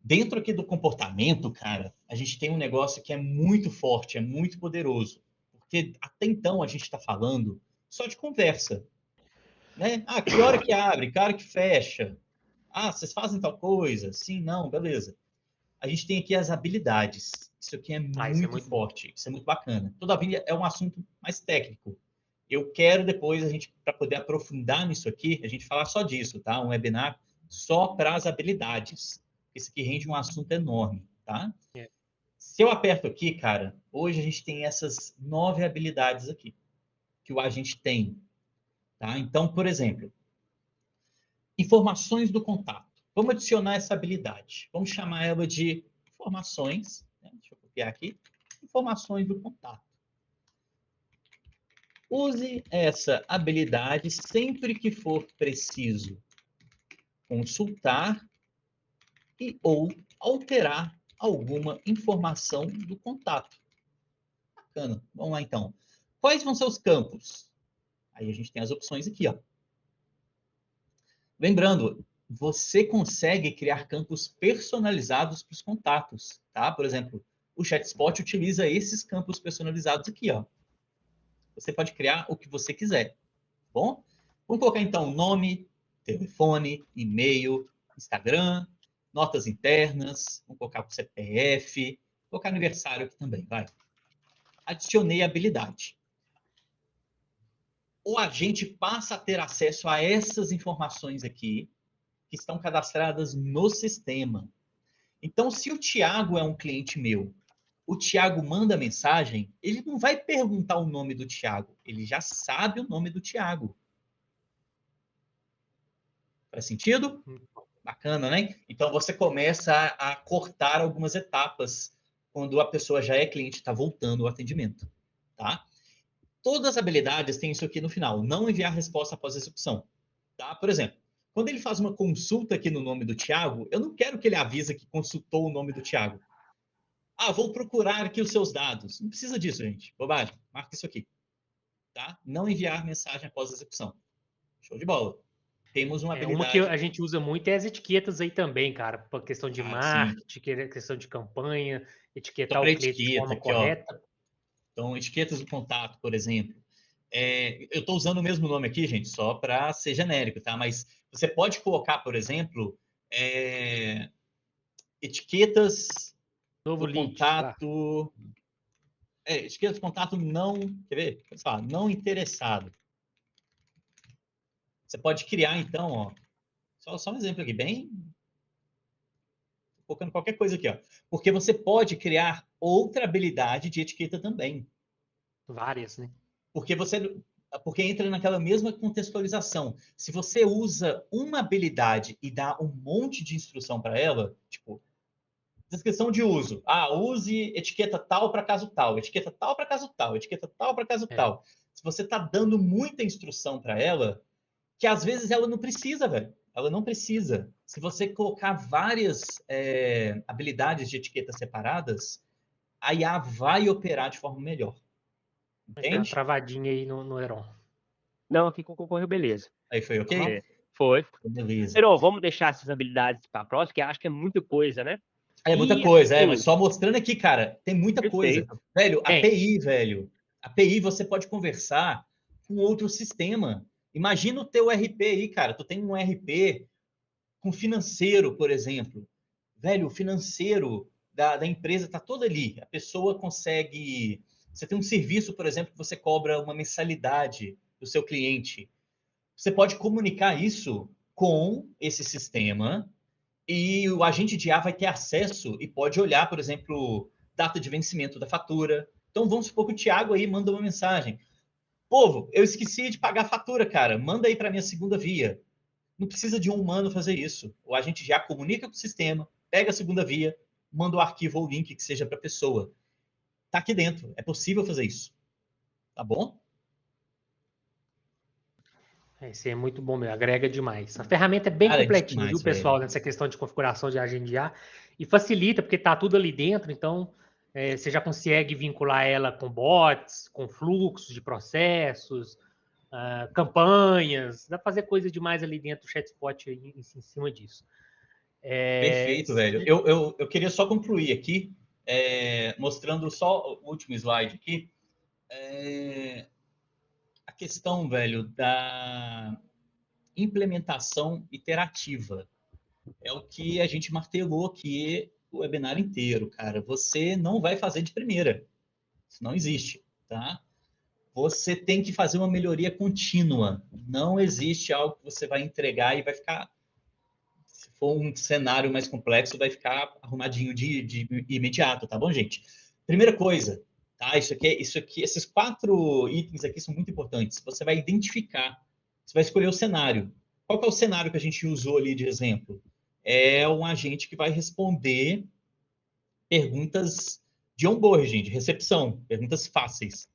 Dentro aqui do comportamento, cara, a gente tem um negócio que é muito forte, é muito poderoso. Porque até então a gente está falando só de conversa. Né? Ah, que hora que abre, que hora que fecha. Ah, vocês fazem tal coisa? Sim, não, beleza. A gente tem aqui as habilidades. Isso aqui é Isso é muito muito bom. forte, isso é muito bacana. Todavia, é um assunto mais técnico. Eu quero depois, a gente, para poder aprofundar nisso aqui, a gente falar só disso, tá? Um webinar só para as habilidades. Isso aqui rende um assunto enorme, tá? É. Se eu aperto aqui, cara, hoje a gente tem essas 9 habilidades aqui que o agente tem, tá? Então, por exemplo, informações do contato. Vamos adicionar essa habilidade. Vamos chamar ela de informações. Né? Deixa eu copiar aqui. Informações do contato. Use essa habilidade sempre que for preciso consultar e ou alterar alguma informação do contato. Bacana. Vamos lá, então. Quais vão ser os campos? Aí a gente tem as opções aqui, ó. Lembrando, você consegue criar campos personalizados para os contatos, tá? Por exemplo, o ChatSpot utiliza esses campos personalizados aqui, ó. Você pode criar o que você quiser, tá bom? Vamos colocar então nome, telefone, e-mail, Instagram, notas internas, vamos colocar o CPF, vou colocar aniversário aqui também, vai. Adicionei habilidade. O agente passa a ter acesso a essas informações aqui, que estão cadastradas no sistema. Então, se o Tiago é um cliente meu, o Tiago manda mensagem, ele não vai perguntar o nome do Tiago, ele já sabe o nome do Tiago. Faz sentido? Bacana, né? Então, você começa a cortar algumas etapas quando a pessoa já é cliente e está voltando ao atendimento, tá? Todas as habilidades têm isso aqui no final, não enviar resposta após a execução, tá? Por exemplo, quando ele faz uma consulta aqui no nome do Tiago, eu não quero que ele avise que consultou o nome do Tiago. Ah, vou procurar aqui os seus dados. Não precisa disso, gente. Bobagem. Marca isso aqui, tá? Não enviar mensagem após a execução. Show de bola. Temos uma Uma que habilidade. a gente usa muito é as etiquetas aí também, cara, por questão de Ah, sim. marketing, questão de campanha, etiquetar Sobre o a cliente de etiqueta forma aqui, ó. correta. Então, etiquetas do contato, por exemplo. Eu estou usando o mesmo nome aqui, gente, só para ser genérico, tá? Mas você pode colocar, por exemplo, etiquetas Novo do lead, lá. contato. Etiqueta do contato não. Quer ver? Falar, não interessado. Você pode criar, então, ó. Só um exemplo aqui, bem. Colocando qualquer coisa aqui, ó. Porque você pode criar outra habilidade de etiqueta também. Várias, né? Porque entra naquela mesma contextualização. Se você usa uma habilidade e dá um monte de instrução para ela, tipo, descrição de uso. Use etiqueta tal para caso tal, etiqueta tal para caso tal, etiqueta tal para caso tal. Se você está dando muita instrução para ela, que às vezes ela não precisa, velho. Ela não precisa. Se você colocar várias habilidades de etiquetas separadas, a IA vai operar de forma melhor. Tem uma Entende? travadinha aí no Heron. Não, aqui concorreu, beleza. Aí foi ok? Foi. Beleza. Heron, vamos deixar essas habilidades para a próxima, que acho que é muita coisa, né? É muita E, coisa, assim, mas só mostrando aqui, cara, tem muita coisa. perfeito. Velho, Tem. velho. API você pode conversar com outro sistema. Imagina o teu RP aí, cara. Tu tem um RP com financeiro, por exemplo. Velho, o financeiro da empresa está todo ali. A pessoa consegue. Você tem um serviço, por exemplo, que você cobra uma mensalidade do seu cliente. Você pode comunicar isso com esse sistema e o agente de IA vai ter acesso e pode olhar, por exemplo, data de vencimento da fatura. Então, vamos supor que o Thiago aí manda uma mensagem. Povo, eu esqueci de pagar a fatura, cara. Manda aí para minha segunda via. Não precisa de um humano fazer isso. O agente já comunica com o sistema, pega a segunda via, manda o arquivo ou o link que seja para a pessoa. Tá aqui dentro. É possível fazer isso. Tá bom? Isso é muito bom mesmo, agrega demais. A ferramenta é bem Cara, é completinha, viu, demais, velho. pessoal, nessa questão de configuração de agente de IA. E facilita, porque está tudo ali dentro, então você já consegue vincular ela com bots, com fluxos de processos, campanhas, dá para fazer coisa demais ali dentro do chatbot em cima disso. Perfeito, velho. Eu queria só concluir aqui, mostrando só o último slide aqui. A questão, velho, da implementação iterativa. É o que a gente martelou aqui o webinar inteiro, cara. Você não vai fazer de primeira. Isso não existe, tá? Você tem que fazer uma melhoria contínua. Não existe algo que você vai entregar e vai ficar. Se for um cenário mais complexo, vai ficar arrumadinho de imediato, tá bom, gente? Primeira coisa, tá? Isso aqui, esses 4 itens aqui são muito importantes. Você vai identificar, você vai escolher o cenário. Qual que é o cenário que a gente usou ali de exemplo? É um agente que vai responder perguntas de onboarding, de recepção, perguntas fáceis.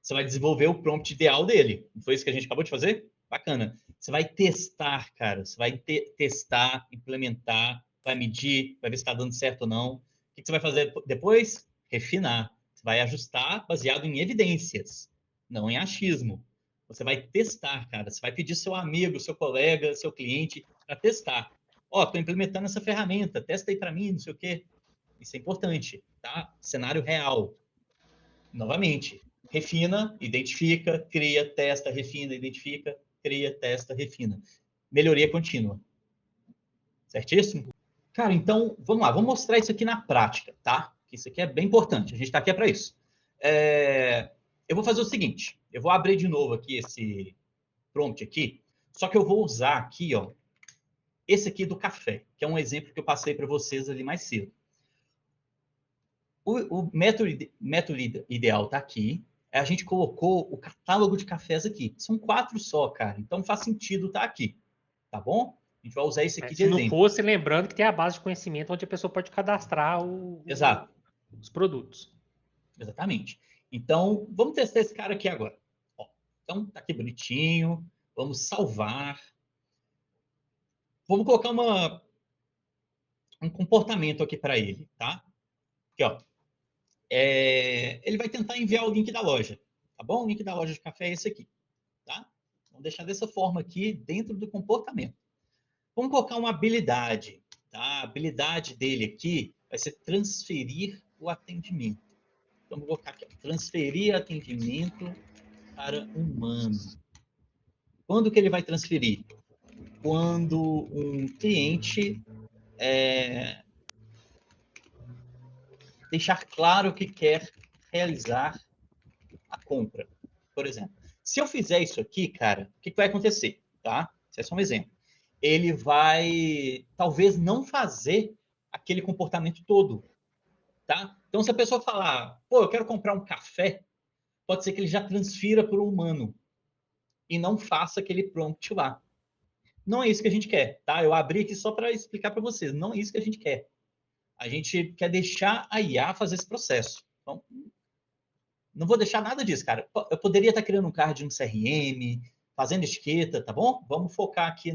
Você vai desenvolver o prompt ideal dele. Não foi isso que a gente acabou de fazer? Bacana. Você vai testar, cara. Você vai testar, implementar, vai medir, vai ver se está dando certo ou não. O que você vai fazer depois? Refinar. Você vai ajustar baseado em evidências, não em achismo. Você vai testar, cara. Você vai pedir seu amigo, seu colega, seu cliente para testar. Estou implementando essa ferramenta, testa aí para mim, não sei o quê. Isso é importante, tá? Cenário real. Novamente, refina, identifica, cria, testa, refina, identifica, cria, testa, refina. Melhoria contínua. Certíssimo? Cara, então, vamos lá, vamos mostrar isso aqui na prática, tá? Isso aqui é bem importante, a gente está aqui para isso. Eu vou fazer o seguinte, eu vou abrir de novo aqui esse prompt aqui, só que eu vou usar aqui, ó, esse aqui do café, que é um exemplo que eu passei para vocês ali mais cedo. O método ideal está aqui. A gente colocou o catálogo de cafés aqui. São 4 só, cara. Então faz sentido estar aqui. Tá bom? A gente vai usar esse aqui de exemplo. Se não fosse, lembrando que tem a base de conhecimento onde a pessoa pode cadastrar os produtos. Exatamente. Então, vamos testar esse cara aqui agora. Ó, então, tá aqui bonitinho. Vamos salvar. Vamos colocar um comportamento aqui para ele, tá? Aqui, ó. Ele vai tentar enviar o link da loja, tá bom? O link da loja de café é esse aqui, tá? Vamos deixar dessa forma aqui dentro do comportamento. Vamos colocar uma habilidade, tá? A habilidade dele aqui vai ser transferir o atendimento. Então, vou colocar aqui, ó, transferir atendimento para humano. Quando que ele vai transferir? Quando um cliente deixar claro que quer realizar a compra, por exemplo. Se eu fizer isso aqui, cara, o que vai acontecer, tá? Isso é só um exemplo. Ele vai, talvez, não fazer aquele comportamento todo, tá? Então, se a pessoa falar, pô, eu quero comprar um café, pode ser que ele já transfira para o humano e não faça aquele prompt lá. Não é isso que a gente quer, tá? Eu abri aqui só para explicar para vocês. Não é isso que a gente quer. A gente quer deixar a IA fazer esse processo. Então, não vou deixar nada disso, cara. Eu poderia estar criando um card no CRM, fazendo etiqueta, tá bom? Vamos focar aqui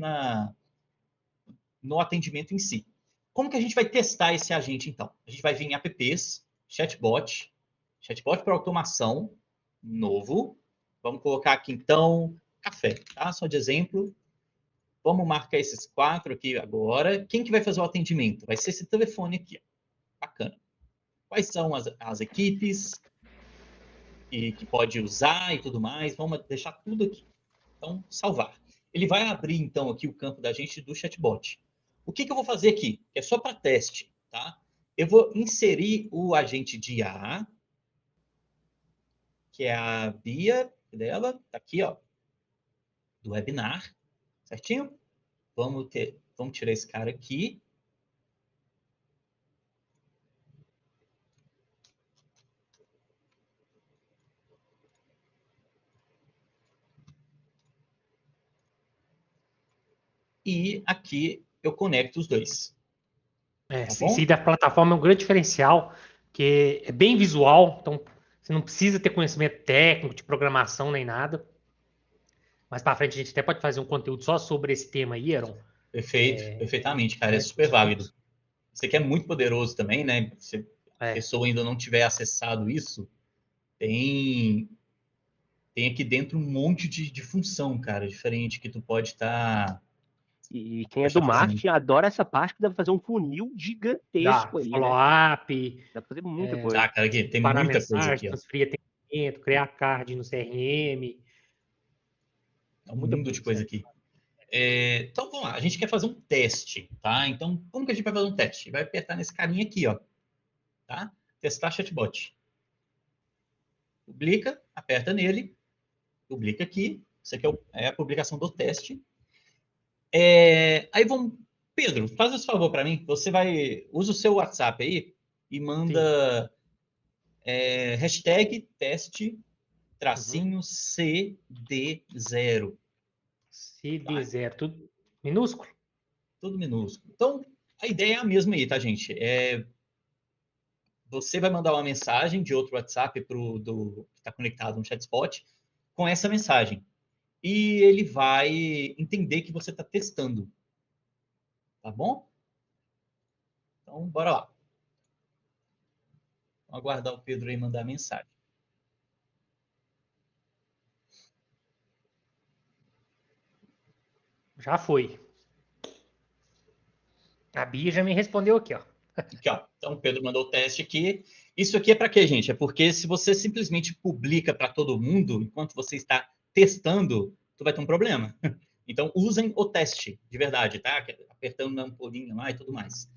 no atendimento em si. Como que a gente vai testar esse agente, então? A gente vai vir em apps, chatbot para automação, novo. Vamos colocar aqui, então, café, tá? Só de exemplo. Vamos marcar esses 4 aqui agora. Quem que vai fazer o atendimento? Vai ser esse telefone aqui, ó. Bacana. Quais são as equipes que pode usar e tudo mais? Vamos deixar tudo aqui. Então, salvar. Ele vai abrir, então, aqui o campo da gente do chatbot. O que eu vou fazer aqui? É só para teste, tá? Eu vou inserir o agente de IA, que é a Bia dela, tá aqui, ó, do webinar, certinho? Vamos tirar esse cara aqui. E aqui eu conecto os dois. Esse da plataforma é um grande diferencial, que é bem visual, então você não precisa ter conhecimento técnico de programação nem nada. Mais para frente a gente até pode fazer um conteúdo só sobre esse tema aí, Aaron. Perfeito, perfeitamente, cara. É super válido. Isso aqui é muito poderoso também, né? Se a pessoa ainda não tiver acessado isso, tem aqui dentro um monte de função, cara, diferente que tu pode estar... E quem é do marketing adora essa parte que dá pra fazer um funil gigantesco ali, follow-up. Dá pra fazer muita coisa. Cara, aqui, tem muita coisa aqui, ó. Transferir atendimento, criar card no CRM. É um mundo de coisa aqui. Então, vamos lá. A gente quer fazer um teste, tá? Então, como que a gente vai fazer um teste? Vai apertar nesse carinha aqui, ó. Tá? Testar chatbot. Publica, aperta nele. Publica aqui. Isso aqui é a publicação do teste. Aí vamos... Pedro, faz esse favor para mim. Você usa o seu WhatsApp aí e manda hashtag teste CD0. CD0, tudo minúsculo? Tudo minúsculo. Então, a ideia é a mesma aí, tá, gente? Você vai mandar uma mensagem de outro WhatsApp que está conectado no chatbot com essa mensagem. E ele vai entender que você está testando. Tá bom? Então, bora lá. Vamos aguardar o Pedro aí mandar a mensagem. Já foi. A Bia já me respondeu aqui, ó. Aqui, ó. Então, o Pedro mandou o teste aqui. Isso aqui é para quê, gente? É porque se você simplesmente publica para todo mundo, enquanto você está testando, tu vai ter um problema. Então, usem o teste, de verdade, tá? Apertando na ampolinha lá e tudo mais.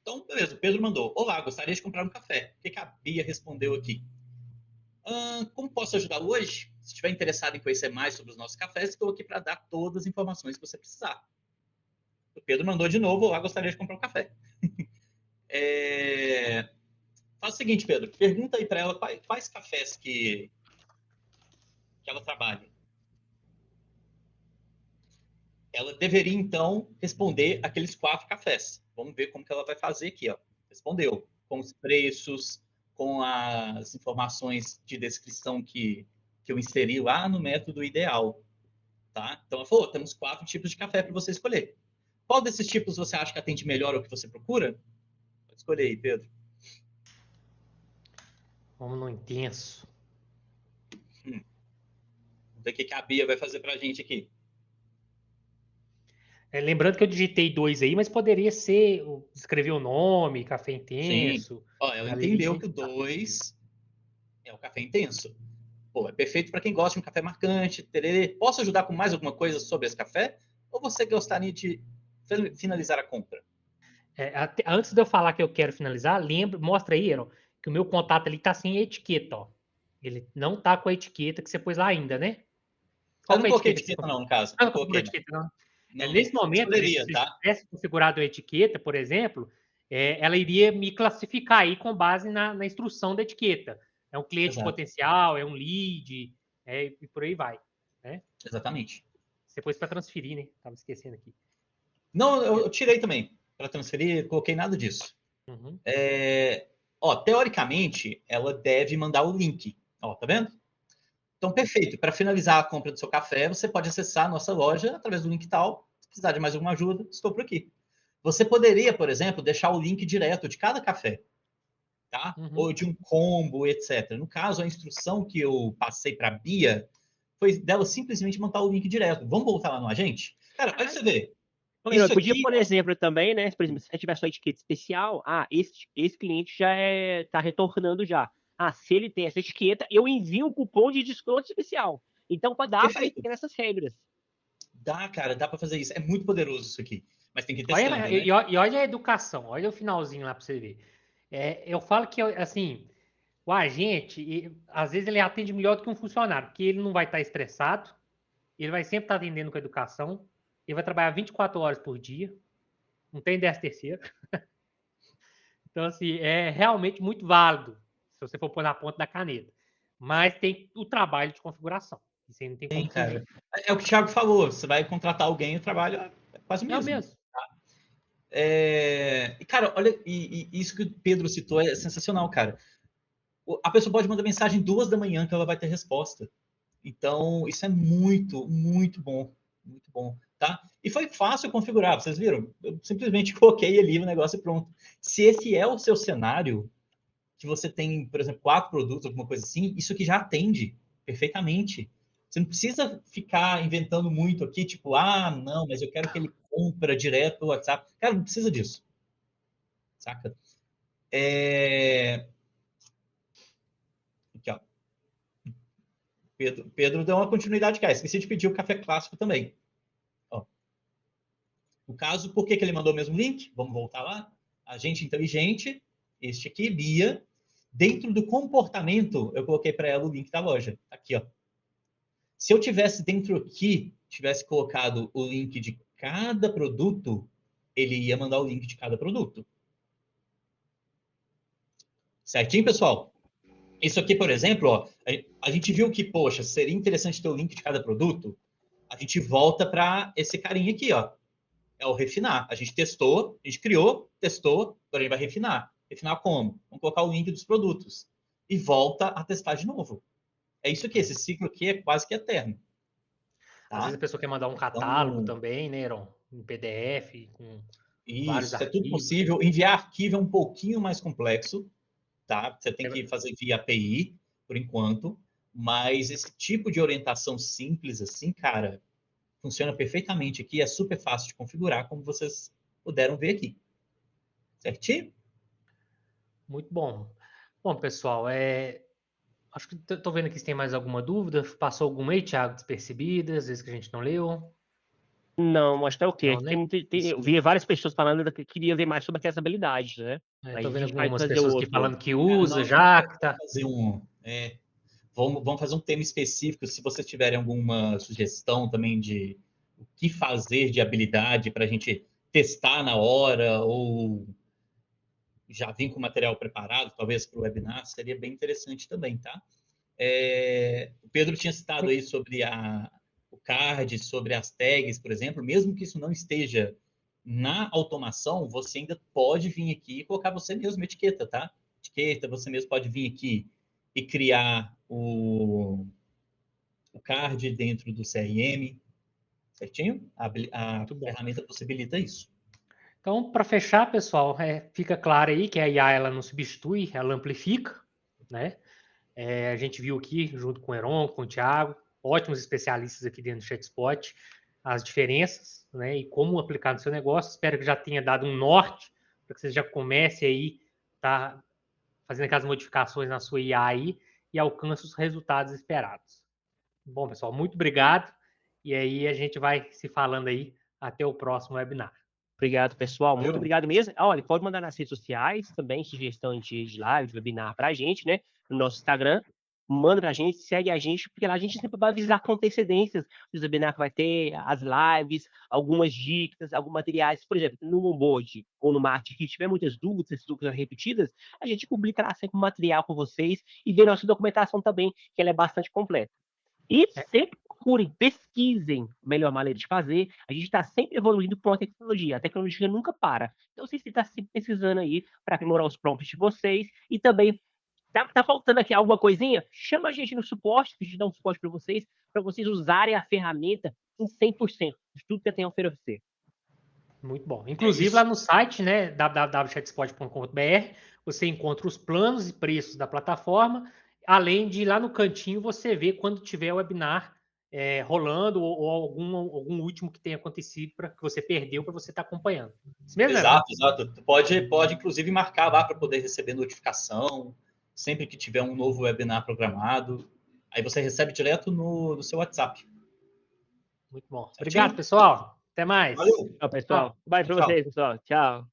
Então, beleza. O Pedro mandou. Olá, gostaria de comprar um café. O que a Bia respondeu aqui? Como posso ajudar hoje? Se estiver interessado em conhecer mais sobre os nossos cafés, estou aqui para dar todas as informações que você precisar. O Pedro mandou de novo, lá gostaria de comprar um café. Faz o seguinte, Pedro, pergunta aí para ela quais cafés que ela trabalha. Ela deveria, então, responder aqueles 4 cafés. Vamos ver como que ela vai fazer aqui, ó. Respondeu, com os preços, com as informações de descrição que eu inseri lá no método ideal. Tá? Então, ela falou, temos 4 tipos de café para você escolher. Qual desses tipos você acha que atende melhor ao que você procura? Pode escolher aí, Pedro. Vamos no intenso. Vamos ver o que a Bia vai fazer para a gente aqui. Lembrando que eu digitei 2 aí, mas poderia ser escrever o nome, café intenso. Sim. Ó, ela entendeu que o 2 é o café intenso. Pô, é perfeito para quem gosta de um café marcante. Tererê. Posso ajudar com mais alguma coisa sobre esse café? Ou você gostaria de finalizar a compra? Antes de eu falar que eu quero finalizar, mostra aí, Aaron, que o meu contato ali tá sem etiqueta, ó. Ele não tá com a etiqueta que você pôs lá ainda, né? Eu não coloquei etiqueta não, no caso. Não coloquei etiqueta não. Nesse momento, poderia, se tá? eu tivesse configurado a etiqueta, por exemplo, ela iria me classificar aí com base na instrução da etiqueta. É um cliente Exato. potencial, é um lead, e por aí vai, né? Exatamente. Você pôs para transferir, né? Tava esquecendo aqui. Não, eu tirei também para transferir, coloquei nada disso. Uhum. Teoricamente, ela deve mandar o link. Ó, tá vendo? Então, perfeito. Para finalizar a compra do seu café, você pode acessar a nossa loja através do link tal. Se precisar de mais alguma ajuda, estou por aqui. Você poderia, por exemplo, deixar o link direto de cada café, tá? Uhum. Ou de um combo, etc. No caso, a instrução que eu passei para a Bia foi dela simplesmente mandar o link direto. Vamos voltar lá no agente? Cara, olha você ver. Eu Isso podia, aqui, por exemplo, também, né? Por exemplo, se você tiver sua etiqueta especial, esse cliente já tá retornando já. Se ele tem essa etiqueta, eu envio um cupom de desconto especial. Então, dá para ir perfeito. nessas regras. Dá, cara, dá para fazer isso. É muito poderoso isso aqui. Mas tem que ir testando, Olha, né? e olha a educação, olha o finalzinho lá para você ver. Eu falo que, assim, o agente, às vezes ele atende melhor do que um funcionário, porque ele não vai estar estressado, ele vai sempre estar atendendo com educação, ele vai trabalhar 24 horas por dia, não tem 10 terceiro. Então, assim, é realmente muito válido, se você for pôr na ponta da caneta. Mas tem o trabalho de configuração. Isso aí não tem Tem, como cara. fugir. É o que o Thiago falou. Você vai contratar alguém, o trabalho é quase o É o mesmo. mesmo. E, cara, olha, isso que o Pedro citou é sensacional, cara. A pessoa pode mandar mensagem 2 da manhã que ela vai ter resposta. Então, isso é muito, muito bom. Muito bom, tá? E foi fácil configurar, vocês viram? Eu simplesmente coloquei ali o negócio e pronto. Se esse é o seu cenário, que você tem, por exemplo, 4 produtos, alguma coisa assim, isso aqui já atende perfeitamente. Você não precisa ficar inventando muito aqui, tipo, não, mas eu quero que ele compra direto pelo WhatsApp. Cara, não precisa disso, saca? Aqui, ó. Pedro deu uma continuidade cá. Esqueci de pedir o café clássico também. Ó. No caso, por que ele mandou o mesmo link? Vamos voltar lá. Agente inteligente, este aqui, Bia. Dentro do comportamento, eu coloquei para ela o link da loja. Aqui, ó. Se eu tivesse dentro aqui, tivesse colocado o link de cada produto, ele ia mandar o link de cada produto. Certinho, pessoal? Isso aqui, por exemplo, ó, a gente viu que, poxa, seria interessante ter o link de cada produto. A gente volta para esse carinha aqui, ó. É o refinar. A gente testou, a gente criou, testou, agora a gente vai refinar. Refinar como? Vamos colocar o link dos produtos. E volta a testar de novo. É isso aqui, esse ciclo aqui é quase que eterno. Às vezes Tá? a pessoa quer mandar um catálogo Então, também, né, Heron? Um PDF com vários isso é tudo arquivos. possível. Enviar arquivo é um pouquinho mais complexo, tá? Você tem É, que fazer via API, por enquanto. Mas esse tipo de orientação simples, assim, cara, funciona perfeitamente aqui. É super fácil de configurar, como vocês puderam ver aqui. Certinho? muito bom. Bom, pessoal, acho que estou vendo aqui se tem mais alguma dúvida. Passou alguma aí, Thiago, despercebida, às vezes que a gente não leu? Não, acho que é o quê? Não, né? Eu vi várias pessoas falando que queria ver mais sobre acessibilidade, né? Aí Estou a vendo gente vai algumas fazer pessoas aqui outro. falando que Cara, usa nós já, vamos que tá. fazer vamos fazer um tema específico. Se vocês tiverem alguma sugestão também de o que fazer de habilidade para a gente testar na hora ou já vir com o material preparado, talvez para o webinar, seria bem interessante também, tá? O Pedro tinha citado aí sobre o card, sobre as tags, por exemplo, mesmo que isso não esteja na automação, você ainda pode vir aqui e colocar você mesmo etiqueta, tá? Etiqueta, você mesmo pode vir aqui e criar o card dentro do CRM, certinho? A Muito bom. ferramenta possibilita isso. Então, para fechar, pessoal, fica claro aí que a IA ela não substitui, ela amplifica, né? A gente viu aqui, junto com o Heron, com o Thiago, ótimos especialistas aqui dentro do ChatSpot, as diferenças, né? E como aplicar no seu negócio. Espero que já tenha dado um norte para que você já comece aí, tá fazendo aquelas modificações na sua IA aí e alcance os resultados esperados. Bom, pessoal, muito obrigado. E aí a gente vai se falando aí até o próximo webinar. Obrigado, pessoal. Muito Valeu? obrigado mesmo. Olha, pode mandar nas redes sociais também sugestão de live, de webinar para a gente, né? No nosso Instagram. manda pra gente, segue a gente, porque lá a gente sempre vai avisar com antecedências dos webinars que vai ter, as lives, algumas dicas, alguns materiais. Por exemplo, no onboard ou no marketing, que tiver muitas dúvidas repetidas, a gente publica lá sempre um material com vocês e vê nossa documentação também, que ela é bastante completa. E sempre procurem, pesquisem a melhor maneira de fazer. A gente está sempre evoluindo com a tecnologia nunca para. Então, vocês estão sempre pesquisando aí para aprimorar os prompts de vocês e também tá faltando aqui alguma coisinha? Chama a gente no suporte, que a gente dá um suporte para vocês usarem a ferramenta em 100% de tudo que tem a oferecer. Muito bom. Inclusive, lá no site, né, www.chatspot.com.br, você encontra os planos e preços da plataforma, além de lá no cantinho você ver quando tiver o webinar rolando ou algum último que tenha acontecido que você perdeu para você estar acompanhando. Isso mesmo, exato, exato. Pode inclusive marcar lá para poder receber notificação sempre que tiver um novo webinar programado. Aí você recebe direto no seu WhatsApp. Muito bom. Certinho? Obrigado, pessoal. Até mais. Valeu. Tchau, pessoal. Bye para vocês, pessoal. Tchau.